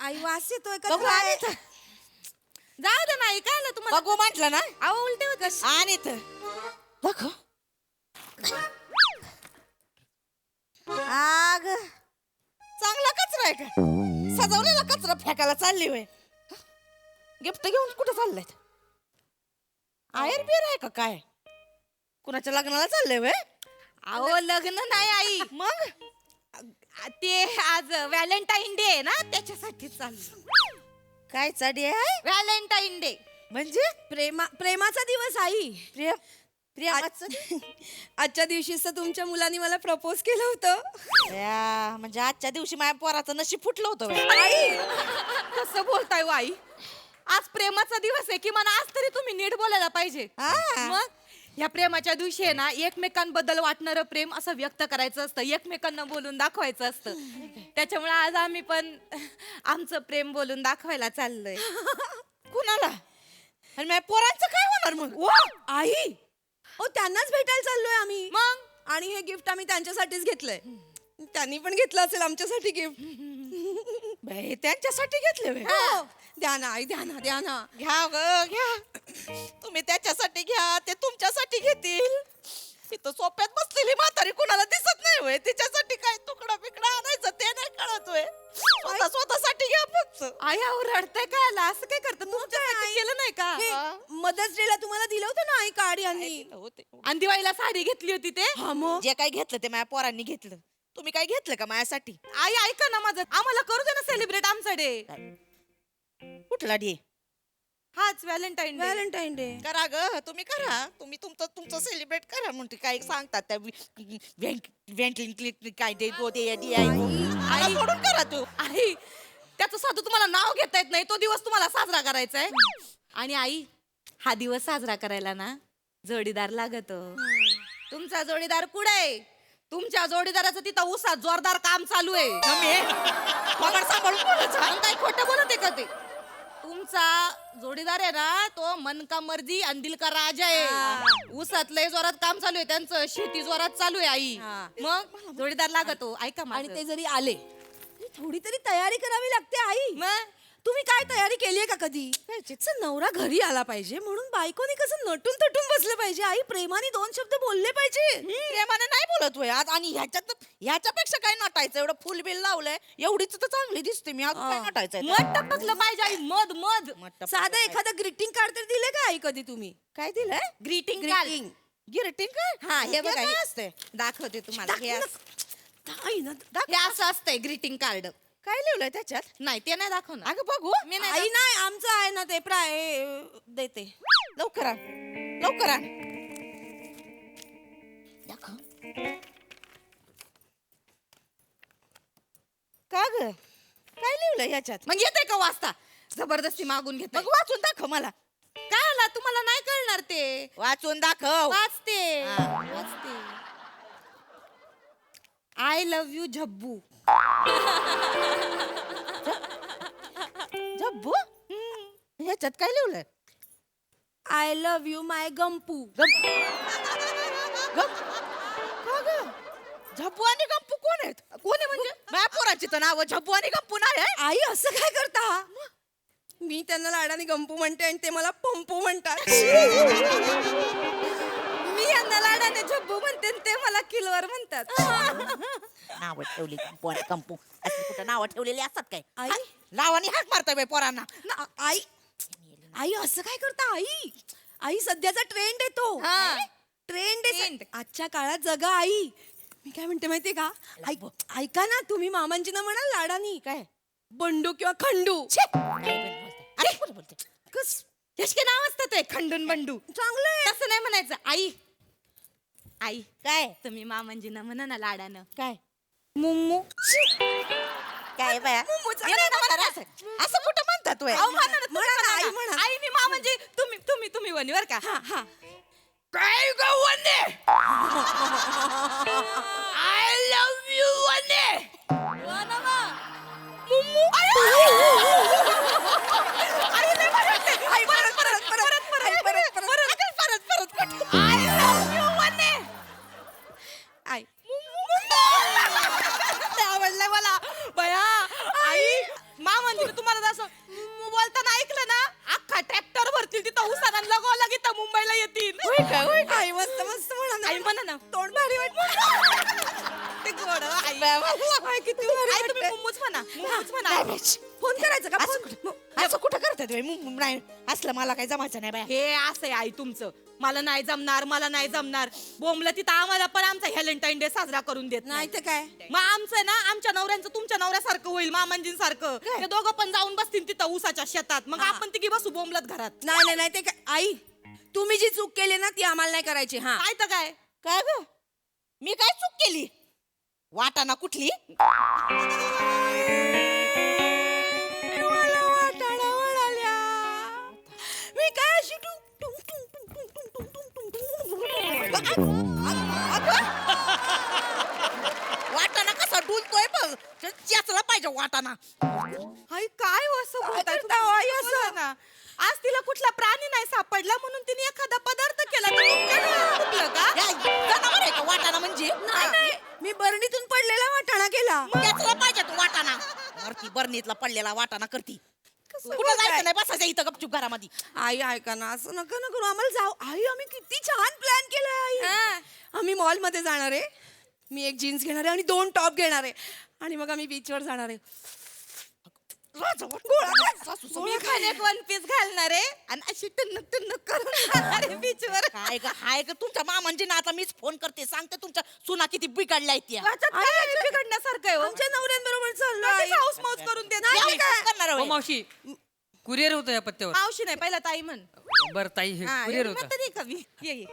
आई, वास येतोय. जाऊ दे नाही, काय आलं तुम्हाला? बघू म्हटलं ना. अहो उलटे होत आणि इथं दाखव. आग चांगला कचरा आहे का? सजवलेला कचरा फेकायला चालली होय. गिफ्ट घेऊन कुठं चाललंय? आयर बियर आहे का काय? कुणाच्या लग्नाला चाललंय होय? अहो लग्न नाही आई. मग ते आज व्हॅलेंटाईन डे आहे ना, त्याच्यासाठी चाललं. काय डे आहे? Valentine day. म्हणजे प्रेमाचा दिवस आई. प्रेमाचं आजच्या दिवशीच तर तुमच्या मुलांनी मला प्रपोज केलं होतं. म्हणजे आजच्या दिवशी माझ्या पोराचं नशीब फुटलं होतं व्हय. आई कसं बोलताय हो आई? आज प्रेमाचा दिवस आहे, किमान आज तरी तुम्ही नीट बोलायला पाहिजे. मग या प्रेमाच्या दिवशी आहे ना, एकमेकांबद्दल वाटणारं प्रेम असं व्यक्त करायचं असतं, एकमेकांना बोलून दाखवायचं असतं. त्याच्यामुळे आज आम्ही पण आमचं प्रेम बोलून दाखवायला चाललोय. कुणाला? आणि माझ्या पोरांचं काय होणार मग? ओ आई, ओ त्यांनाच भेटायला चाललोय आम्ही. मग आणि हे गिफ्ट आम्ही त्यांच्यासाठीच घेतलंय. त्यांनी पण घेतलं असेल आमच्यासाठी गिफ्ट. त्यांच्यासाठी घेतले व्हय? हो. द्या ना आई, द्या ना, द्या ना. घ्या ग घ्या. तुम्ही त्याच्यासाठी घ्या, ते तुमच्यासाठी घेतील. इथं सोप्यात बसलेली म्हातारी कुणाला दिसत नाही होय. तिच्यासाठी काय तुकडा बिकडा आणायचं ते नाही कळत होय. स्वतःसाठी घ्या फक्त. आई रडताय काय? असं काय करतं? तुमच्यासाठी केलं नाही का? मदर्स डे ला तुम्हाला दिलं होतं ना आई कार्ड यांनी. आणि दिवाळीला साडी घेतली होती ते. हा मग जे काय घेतलं ते माझ्या पोरांनी घेतलं. तुम्ही काय घेतलं का माझ्यासाठी? आई ऐका ना माझं, आम्हाला करू दे ना सेलिब्रेट आमचा डे. कुठला डे? हाच व्हॅलेंटाईन व्हॅलेंटाईन डे. करा ग, तुम्ही करा. तुम्ही तुमचं सेलिब्रेट करा म्हणते. काय सांगतात त्या काय डे तो डे आई सोडून करा तू. आई त्याचं साधू तुम्हाला नाव घेता येत नाही. तो दिवस तुम्हाला साजरा करायचा आहे. आणि आई हा दिवस साजरा करायला ना जोडीदार लागतो. तुमचा जोडीदार कुठे आहे? तुमच्या जोडीदाराचं तिथं उसात जोरदार काम चालू आहे. सांभाळून बोलायचं. काय खोटं बोलत आहे का ते? तुमचा जोडीदार आहे ना, तो मन का मर्जी आणि दिल का राजा आहे. ऊसात लय जोरात काम चालू आहे त्यांचं, शेती जोरात चालू आहे आई. मग जोडीदार लागतो. ऐका आणि ते जरी आले थोडी तरी तयारी करावी लागते आई. मग तुम्ही काय तयारी केली आहे का कधी? नवरा घरी आला पाहिजे म्हणून बायकोनी कसं नटून तटून बसलं पाहिजे आई. प्रेमाने 2 शब्द बोलले पाहिजे. प्रेमाने नाही बोलत होय आज. आणि ह्याच्यापेक्षा काय नटायचं? एवढं फुल बिल लावलंय, एवढीच तर चांगली दिसते मी. आज काय नटायचं? मध टाकलं पाहिजे आई. मध साधं एखादं ग्रीटिंग कार्ड तर दिले का आई कधी तुम्ही? काय दिलंय? Greeting card. हा हे बघा, हे असते. दाखवते तुम्हाला. आई ना हे असं असतंय ग्रीटिंग कार्ड. काय लिहिलंय त्याच्यात? नाही ते नाही दाखवणार. अगं बघू. मी आई नाही, आमचं आहे ना ते देते. लवकर आण, लवकर आण. का ग? काय लिहिलंय याच्यात? मग येते का वाचता? जबरदस्ती मागून घेते. मग वाचून दाखव मला. काय आला? तुम्हाला नाही कळणार ते. वाचून दाखव. वाचते. I love you Jhabbu. Jhabbu? ह्याच्यात काय लिहिलंय? I love you my Gampu. Jhabbu आणि गंपू कोण आहेत? कोण आहे म्हणजे? माझ्या पोराची तर नाव झब्बू आणि गंपू नाही आहे. आई असं काय करता? मी त्यांना लाडाने गंपू म्हणते आणि ते मला पंपू म्हणतात. मी यांना लाडाने झब्बू म्हणते आणि ते मला किलवर म्हणतात. नाव ठेवली कंपू. असं कुठं नाव ठेवलेली असतात काय? आई नावाने हाक मारताय बाई पोरांना. आई आई असं काय करता आई? आई सध्याचा ट्रेंड आहे तो. ट्रेंड आहे. आजच्या काळात जगा आई. मी काय म्हणते माहितीये का? ऐका ना, तुम्ही मामांजींना म्हणाल लाडानी काय बंडू किंवा खंडू. अरे कोण बोलते? कस त्याचे नाव असतं ते खंडून बंडू. चांगलंय. तसं नाही म्हणायचं. आई काय तुम्ही मामांजींना म्हणा ना लाडानं. काय मुम्मू? काय बाया? असं कुठं म्हणतात? आई मी मामांजी तुम्ही वनी बर का? काय ग वने? आय लव्ह यू वने. मुम्मू. आय लव्ह यू वने. आई आवडलंय मला बया. आई मामांनी तुम्हाला असं बोलताना ऐकलं ना, अख्खा ट्रॅक्टर भरतील तिथं उसाना लगो लगी तर मुंबईला येतील. आई मस्त मस्त म्हणा ना. आई म्हणा ना. तोंड भारी वाटत. ते गोड आई. किती भारी आई तुम्ही वाटतंय. मुम्मूच म्हणा. मुम्मूच म्हणा. फोन करायचा का? फोन असं कुठं कर? बोलतात नाही असलं मला काही जमायचं नाही बाय. हे असं आहे आई तुमचं, मला नाही जमणार, मला नाही जमणार बोंबलं तिथं आम्हाला पण आमचा व्हॅलेंटाईन डे साजरा करून देत नाही तर काय. मग आमचं ना आमच्या नवऱ्यांचं तुमच्या नवऱ्यासारखं होईल, मामांजींसारखं. ते दोघं पण जाऊन बसतील तिथं ऊसाच्या शेतात, मग आपण तिघी बसू बोंबलत घरात. नाही ते काय आई, तुम्ही जी चूक केली ना ती आम्हाला नाही करायची. हा काय तर काय काय ग, मी काय चूक केली? वाटाणा कुठली? मला वाटाणा वळाल्या. मी काय अशी वाटाणा कसा डुलतोय बघ, चेचला पाहिजे वाटाणा. आई काय हो असं बोलताय तुम्ही? आई असं? बोला ना. आज तिला कुठला प्राणी नाही सापडला म्हणून तिने एखादा पदार्थ केला तर तुमच्या डोळ्यात फुटलं का? जनावर आहे का वाटाणा म्हणजे? नाही मी बरणीतून पडलेला वाटाणा केला. त्याचला पाहिजे तो वाटाणा. वरती बरणीतला पडलेला वाटाणा करती. कुठं जायचं नाही, बसायचं इथं गपचूप घरामध्ये. आई ऐका ना, असं नका ना करू, आम्हाला जाऊ. आई आम्ही किती छान प्लॅन केलाय आई. आम्ही मॉल मध्ये जाणार आहे, मी एक जीन्स घेणार आहे आणि 2 टॉप घेणार आहे आणि मग आम्ही बीचवर जाणार आहे. मी पण एक वन पीस घालणार आहे आणि अशी टुन्नक टुन्नक करून जाणार आहे बीचवर. काय ग हाय ग तुमच्या मामांजी ना, आता मीच फोन करते, सांगते तुमच्या सुना किती बिघडलाय त्या. त्याच्यात काय बिघडण्यासारखं आहे हो? आमच्या नवऱ्यांबरोबर लगेच हाऊस मौज करून देत नाही. करणार हो मावशी, कुरिअर होतं या पत्त्यावर. मावशी नाही, पहिला ताई म्हण. बरं ताई, हे हा, कुरिअर एवढं होतं. तरी कमी. ये.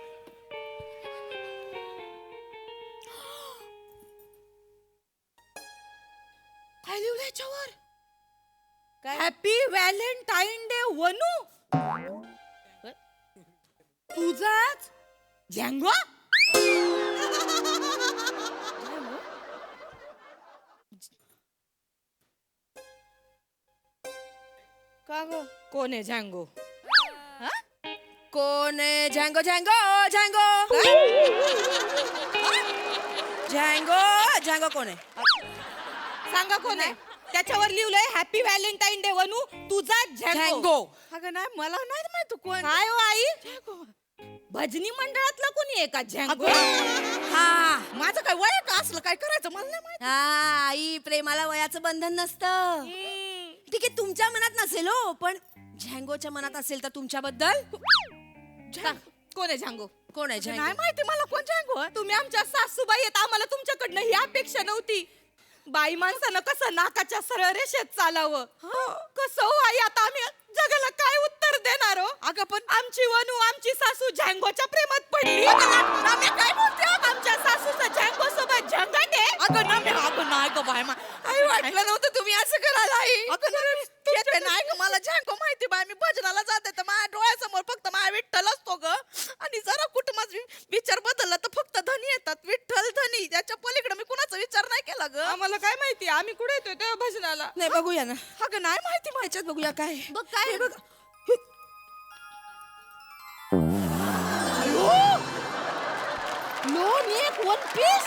काय लिहिलं याच्यावर? Happy Valentine day Vanu. तुझाच झँगो. का ग, कोण आहे झँगो? कोण आहे झँगो झँगो झँगो झँगो झँगो कोण आहे? सांगा कोण आहे? त्याच्यावर लिहिलंय हॅपी व्हॅलेंटाईन डे वनू, तुझा झँगो. झँगो. अगं नाही, मला नाही माहित कोण. काय हो आई? भजनी मंडळातला कोणी आहे का झँगो? हा माझं काय वय का असलं काय करायचं मला नाही माहित. हा आई, प्रेमाला वयाचं बंधन नसतं. ठीक आहे, तुमच्या मनात नसेल हो, पण झँगोच्या मनात असेल तर तुमच्याबद्दल. कोण आहे झँगो? कोण आहे झँगो? नाही माहिती मला कोण झँगो. तुम्ही आमच्या सासूबाई आहेत, आम्हाला तुमच्याकडनं ही अपेक्षा नव्हती. बाई माणसानं कसं नाकाच्या सरळ रेषेत चालावं, कसं हो आई, आता आम्ही जगाला काय उत्तर देणार हो? अगं पण आमची वनू, आमची सासू झँगोच्या प्रेमात पडली. काय बोलते हो? आमच्या सासूचं झँगो सोबत झंगाट आहे. अगं नाही ग बाय, आई वाटलं नव्हतं तुम्ही असं कराल आई. नाही ग, मला झँगो माहिती बाय, मी भजनाला जाते तर माझ्या डोळ्यासमोर फक्त माझा विठ्ठल असतो ग. आणि जरा कुटुंबाचा विचार बदलला तर फक्त धनी येतात, विठ्ठल धनी, त्याच्या पलीकडे मी कुणाचा विचार नाही केला ग. आम्हाला काय माहिती, आम्ही कुठे येतोय तेव्हा भजनाला. नाही बघूया ना. अगं नाही माहिती, माझ्यात बघूया काय. बघ काय हे बघ. लोन एक वन पीस.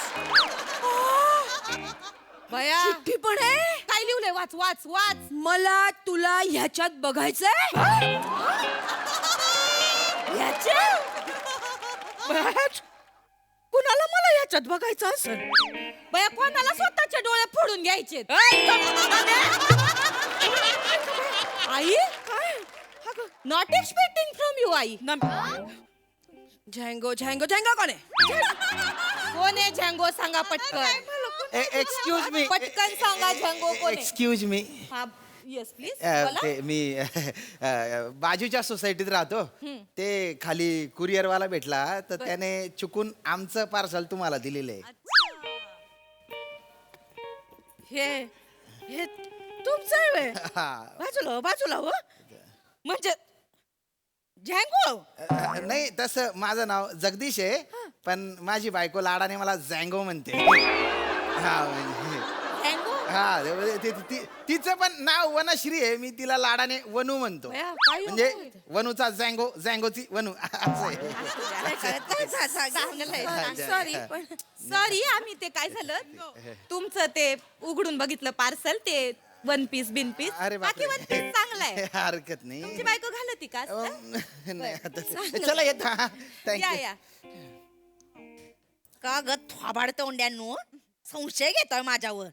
बया, चिठ्ठी पण आहे. काय लिहिलंय? वाच वाच वाच. मला तुला ह्याच्यात बघायचंय. कुणाला मला ह्याच्यात बघायचं असेल? बया, कोणाला स्वतःचे डोळे फोडून घ्यायचे? आई नॉट एक्सपेक्टिंग फ्रॉम यू आई. झँगो झँगो झँगो कोण आहे? कोण आहे झँगो? सांगा पटकन. एक्सक्यूज मी, पटकन सांगा झँगो कोण आहे. Excuse me. हा, येस प्लीज. ते मी बाजूच्या सोसायटीत राहतो. ते खाली कुरिअरवाला भेटला तर त्याने चुकून आमचं पार्सल तुम्हाला दिलेलं आहे. हे तुमचं आहे व्हय? हा. बाजूला बाजूला हो, म्हणजे झँगो. नाही, तसं माझं नाव जगदीश आहे, पण माझी बायको लाडाने मला झँगो म्हणते. हा म्हणजे हा, तिचं पण नाव वनश्री आहे, मी तिला लाडाने वनू म्हणतो. म्हणजे वनूचा झँगो, झँगोची वनू असं सॉरी सॉरी, आम्ही ते काय झालं, तुमचं ते उघडून बघितलं पार्सल, ते वन पीस बिन पीस. अरे बाकी वन पीस चांगलाय. हरकत तुमची नाही. बायको घालती का? नाही, आता चला येत. या थँक्यू. या. का ग थोबाड तोंड्यांनो, संशय घेतोय माझ्यावर.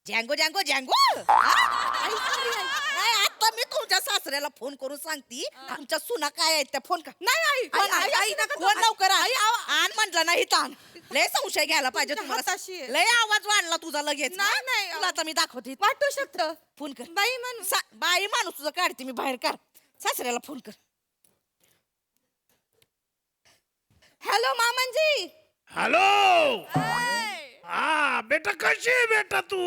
झँगो झँगो झँगो. नाही, आता मी तुमच्या सासऱ्याला फोन करून सांगते तुमच्या सुना काय आहेत त्या फोन कर. नाही आई फोन लवकर आण म्हटलं नाही ताण लय संशय घ्यायला पाहिजे तुम्हाला. लय आवाज वाढला तुझा लगेच. नाही तुला आता मी दाखवते. वाटू शकतं. फोन कर बाई माणूस तुझं काढते मी बाहेर. काढ सासऱ्याला फोन कर. हॅलो मामांजी. हॅलो. हा बेटा कशी आहे बेटा तू?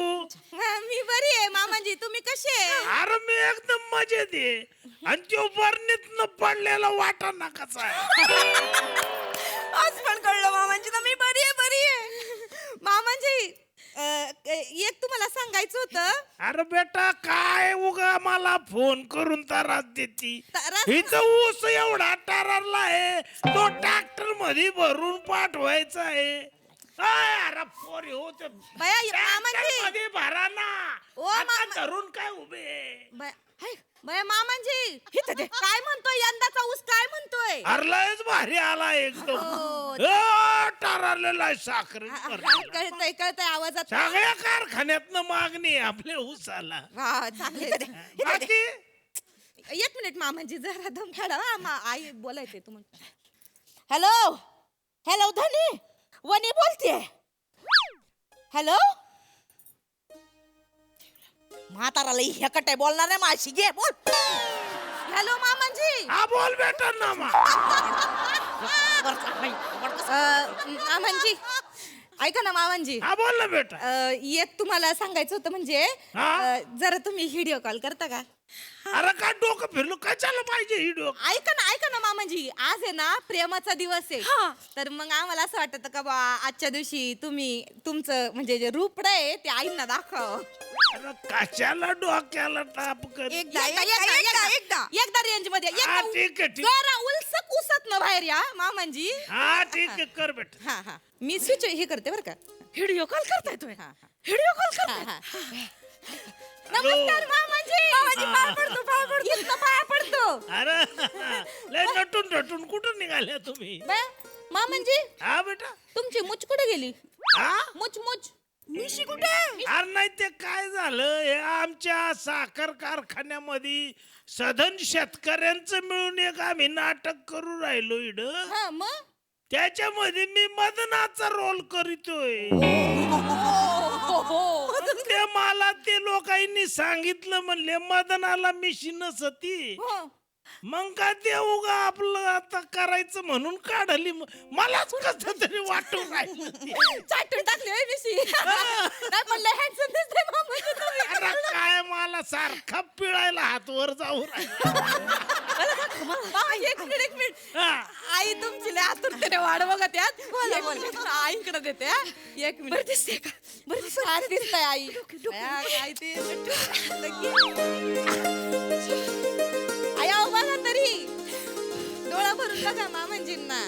मी बरी आहे मामांजी. तुम्ही कसे आहे? अरे मी एकदम मजेत आहे. आणि तो बरणीतनं पडलेला वाटा ना कसा आहे. आज पण कळलं मामांजी तर मी बरी आहे. मामांजी एक तुम्हाला सांगायचं होतं. अरे बेटा काय उगा मला फोन करून त्रास देती. इथं ऊस एवढा टररला आहे तो ट्रॅक्टर मध्ये भरून पाठवायचा आहे. अरे पोरी होते मध्ये भरा ना. आता धरून काय उभे मामांजी काय म्हणतोय यंदाचा ऊस काय म्हणतोय? अरलाच भारी आला एकदम टररलेला साखर. कळतंय आवाजात. सगळ्या कारखान्यातनं मागणी आहे आपल्या ऊसाला. बाकी एक मिनिट मामांजी जरा दम काढा. आई बोलायचंय तुम्हाला. हॅलो हॅलो धनी वनी बोलते. हॅलो म्हाताराला ह्याकट बोलणार नाही माझी. घे बोल. हॅलो मामांजी. हा बोल बेटा ना मामांजी ऐका ना मामांजी. हा बोल ना बेटा. एक तुम्हाला सांगायचं होतं म्हणजे जरा तुम्ही व्हिडिओ कॉल करता का? अरे काय डोकं फिरलो कशाला पाहिजे ही डोकं. ऐका ना मामांजी आज आहे ना प्रेमाचा दिवस आहे. तर मग आम्हाला असं वाटतं का बा आजच्या दिवशी तुम्ही तुमचं म्हणजे जे रूप आहे ते आईंना दाखव. अरे कशाला डोक्याला टाप कर. एकदा रेंज मध्ये हा, ठीक आहे, ठीक. जरा उलसक उसत न बाहेर या मामांजी. हा ठीक आहे कर बेटा. हा मी स्विच हे करते बरं का. व्हिडिओ कॉल करताय तुम्ही? व्हिडिओ कॉल करताय. नमस्कार मामांजी. पाया पडतो. अरे लय नटून कुठून निघाल्या तुम्ही? मामांजी हा बेटा. तुमची मुच कुठे गेली? हा मुच मिशी कुठे? अरे नाही ते काय झालं हे आमच्या साखर कारखान्यामध्ये सधन शेतकऱ्यांचं मिळून एक आम्ही नाटक करू राहिलो इड. मग त्याच्यामध्ये मी मदनाचा रोल करीतोय. ते मला ते लोकांनी सांगितलं म्हणले मदनाला मिशी नसती. मग का ते उगा आपलं आता करायचं म्हणून काढली. मलाच कसं तरी वाटून राहिलं. चाटून टाकली मिशी. काय मला सारखा पिळायला हातवर जाऊ एक मिनिट आई तुमची लय आतुरतेने वाढ बघत यात. आईकडे देते. एक मिनिट दिसते का? बरं दिसतंय आई. आई ते आई आहो बघा तरी डोळा भरून बघा मामांजींना.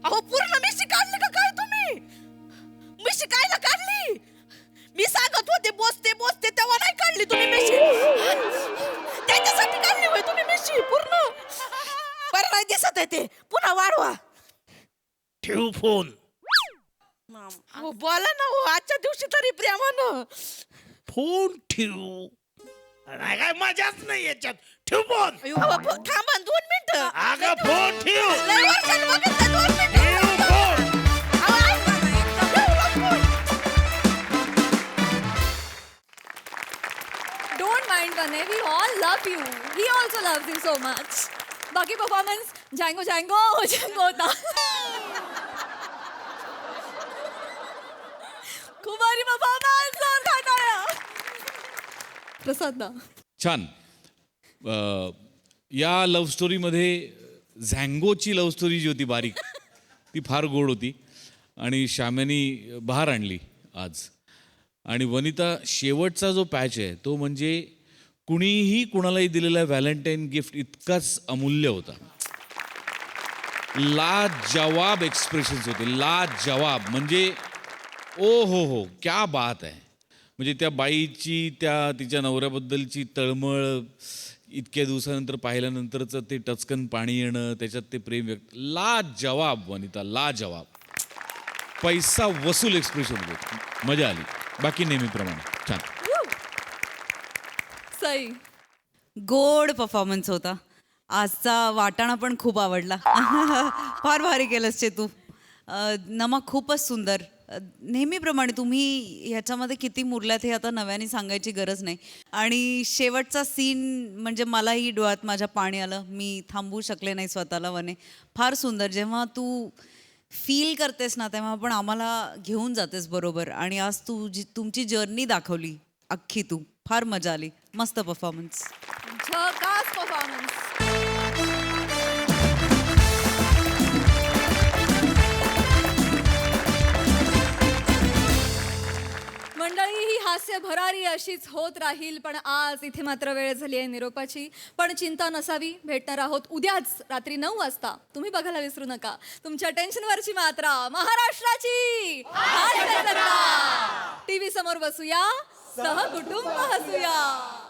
अहो पूर्ण मिशी काढली का काय तुम्ही? मिशी कायला काढली? मी सांगत होते बोसते तेव्हा नाही काढली तुम्ही मिशी. त्याच्यासाठी काढली होय तुम्ही मिशी पूर्ण. बरं नाही दिसत आहे ते. पुन्हा वाढवा. ठेव फोन. बोला ना हो आजच्या दिवशी तरी प्रेमानं. फोन ठेव. नाही काय मजाच नाही याच्यात. ठेव फोन. थांबा 2 मिनिटं. अगं फोन ठेव. लय वर्षांनी बघितलं 2 मिनिटं. ठेव फोन. डोंट माइंड बने, we all love you. He also loves you so much. बाकी परफॉर्मन्स जँगो होता. खूप भारी परफॉर्मन्स. प्रसाद दा छान. या लव्ह स्टोरीमध्ये झँगोची लव्ह स्टोरी जी होती बारीक ती फार गोड होती आणि श्याम्यानी बहार आणली आज. आणि वनिता शेवटचा जो पॅच आहे तो म्हणजे कुणीही कुणालाही दिलेला व्हॅलेंटाईन गिफ्ट इतकाच अमूल्य होता. लाजवाब एक्सप्रेशन्स होते. लाजवाब म्हणजे ओ हो क्या बात आहे. म्हणजे त्या बाईची त्या तिच्या नवऱ्याबद्दलची तळमळ इतक्या दिवसानंतर पाहिल्यानंतरचं ते टचकन पाणी येणं, त्याच्यात ते प्रेम व्यक्त, लाजवाब वनिता, लाजवाब. पैसा वसूल एक्सप्रेशन होते, मजा आली. बाकी नेहमीप्रमाणे छान. सई. गोड परफॉर्मन्स होता. आजचा वाटाणा पण खूप आवडला. फार भारी केलंस तू. नमक खूपच सुंदर. नेहमीप्रमाणे तुम्ही ह्याच्यामध्ये किती मुरल्यात हे आता नव्याने सांगायची गरज नाही. आणि शेवटचा सीन म्हणजे मलाही डोळ्यात माझ्या पाणी आलं. मी थांबवू शकले नाही स्वतःला वने. फार सुंदर. जेव्हा तू फील करतेस ना तेव्हा पण आम्हाला घेऊन जातेस बरोबर. आणि आज तुमची जर्नी दाखवली अख्खी तू. फार मजा आली. मस्त परफॉर्मन्स. झकास परफॉर्मन्स. मंडळी, ही हास्य भरारी अशीच होत राहील. पण आज इथे मात्र वेळ झाली आहे निरोपाची. पण चिंता नसावी, भेटणार आहोत उद्याच रात्री 9 वाजता. तुम्ही बघायला विसरू नका तुमच्या टेन्शनवरची मात्रा, महाराष्ट्राची हास्य जत्रा. टीव्ही समोर बसूया, सहकुटुंब हसूया.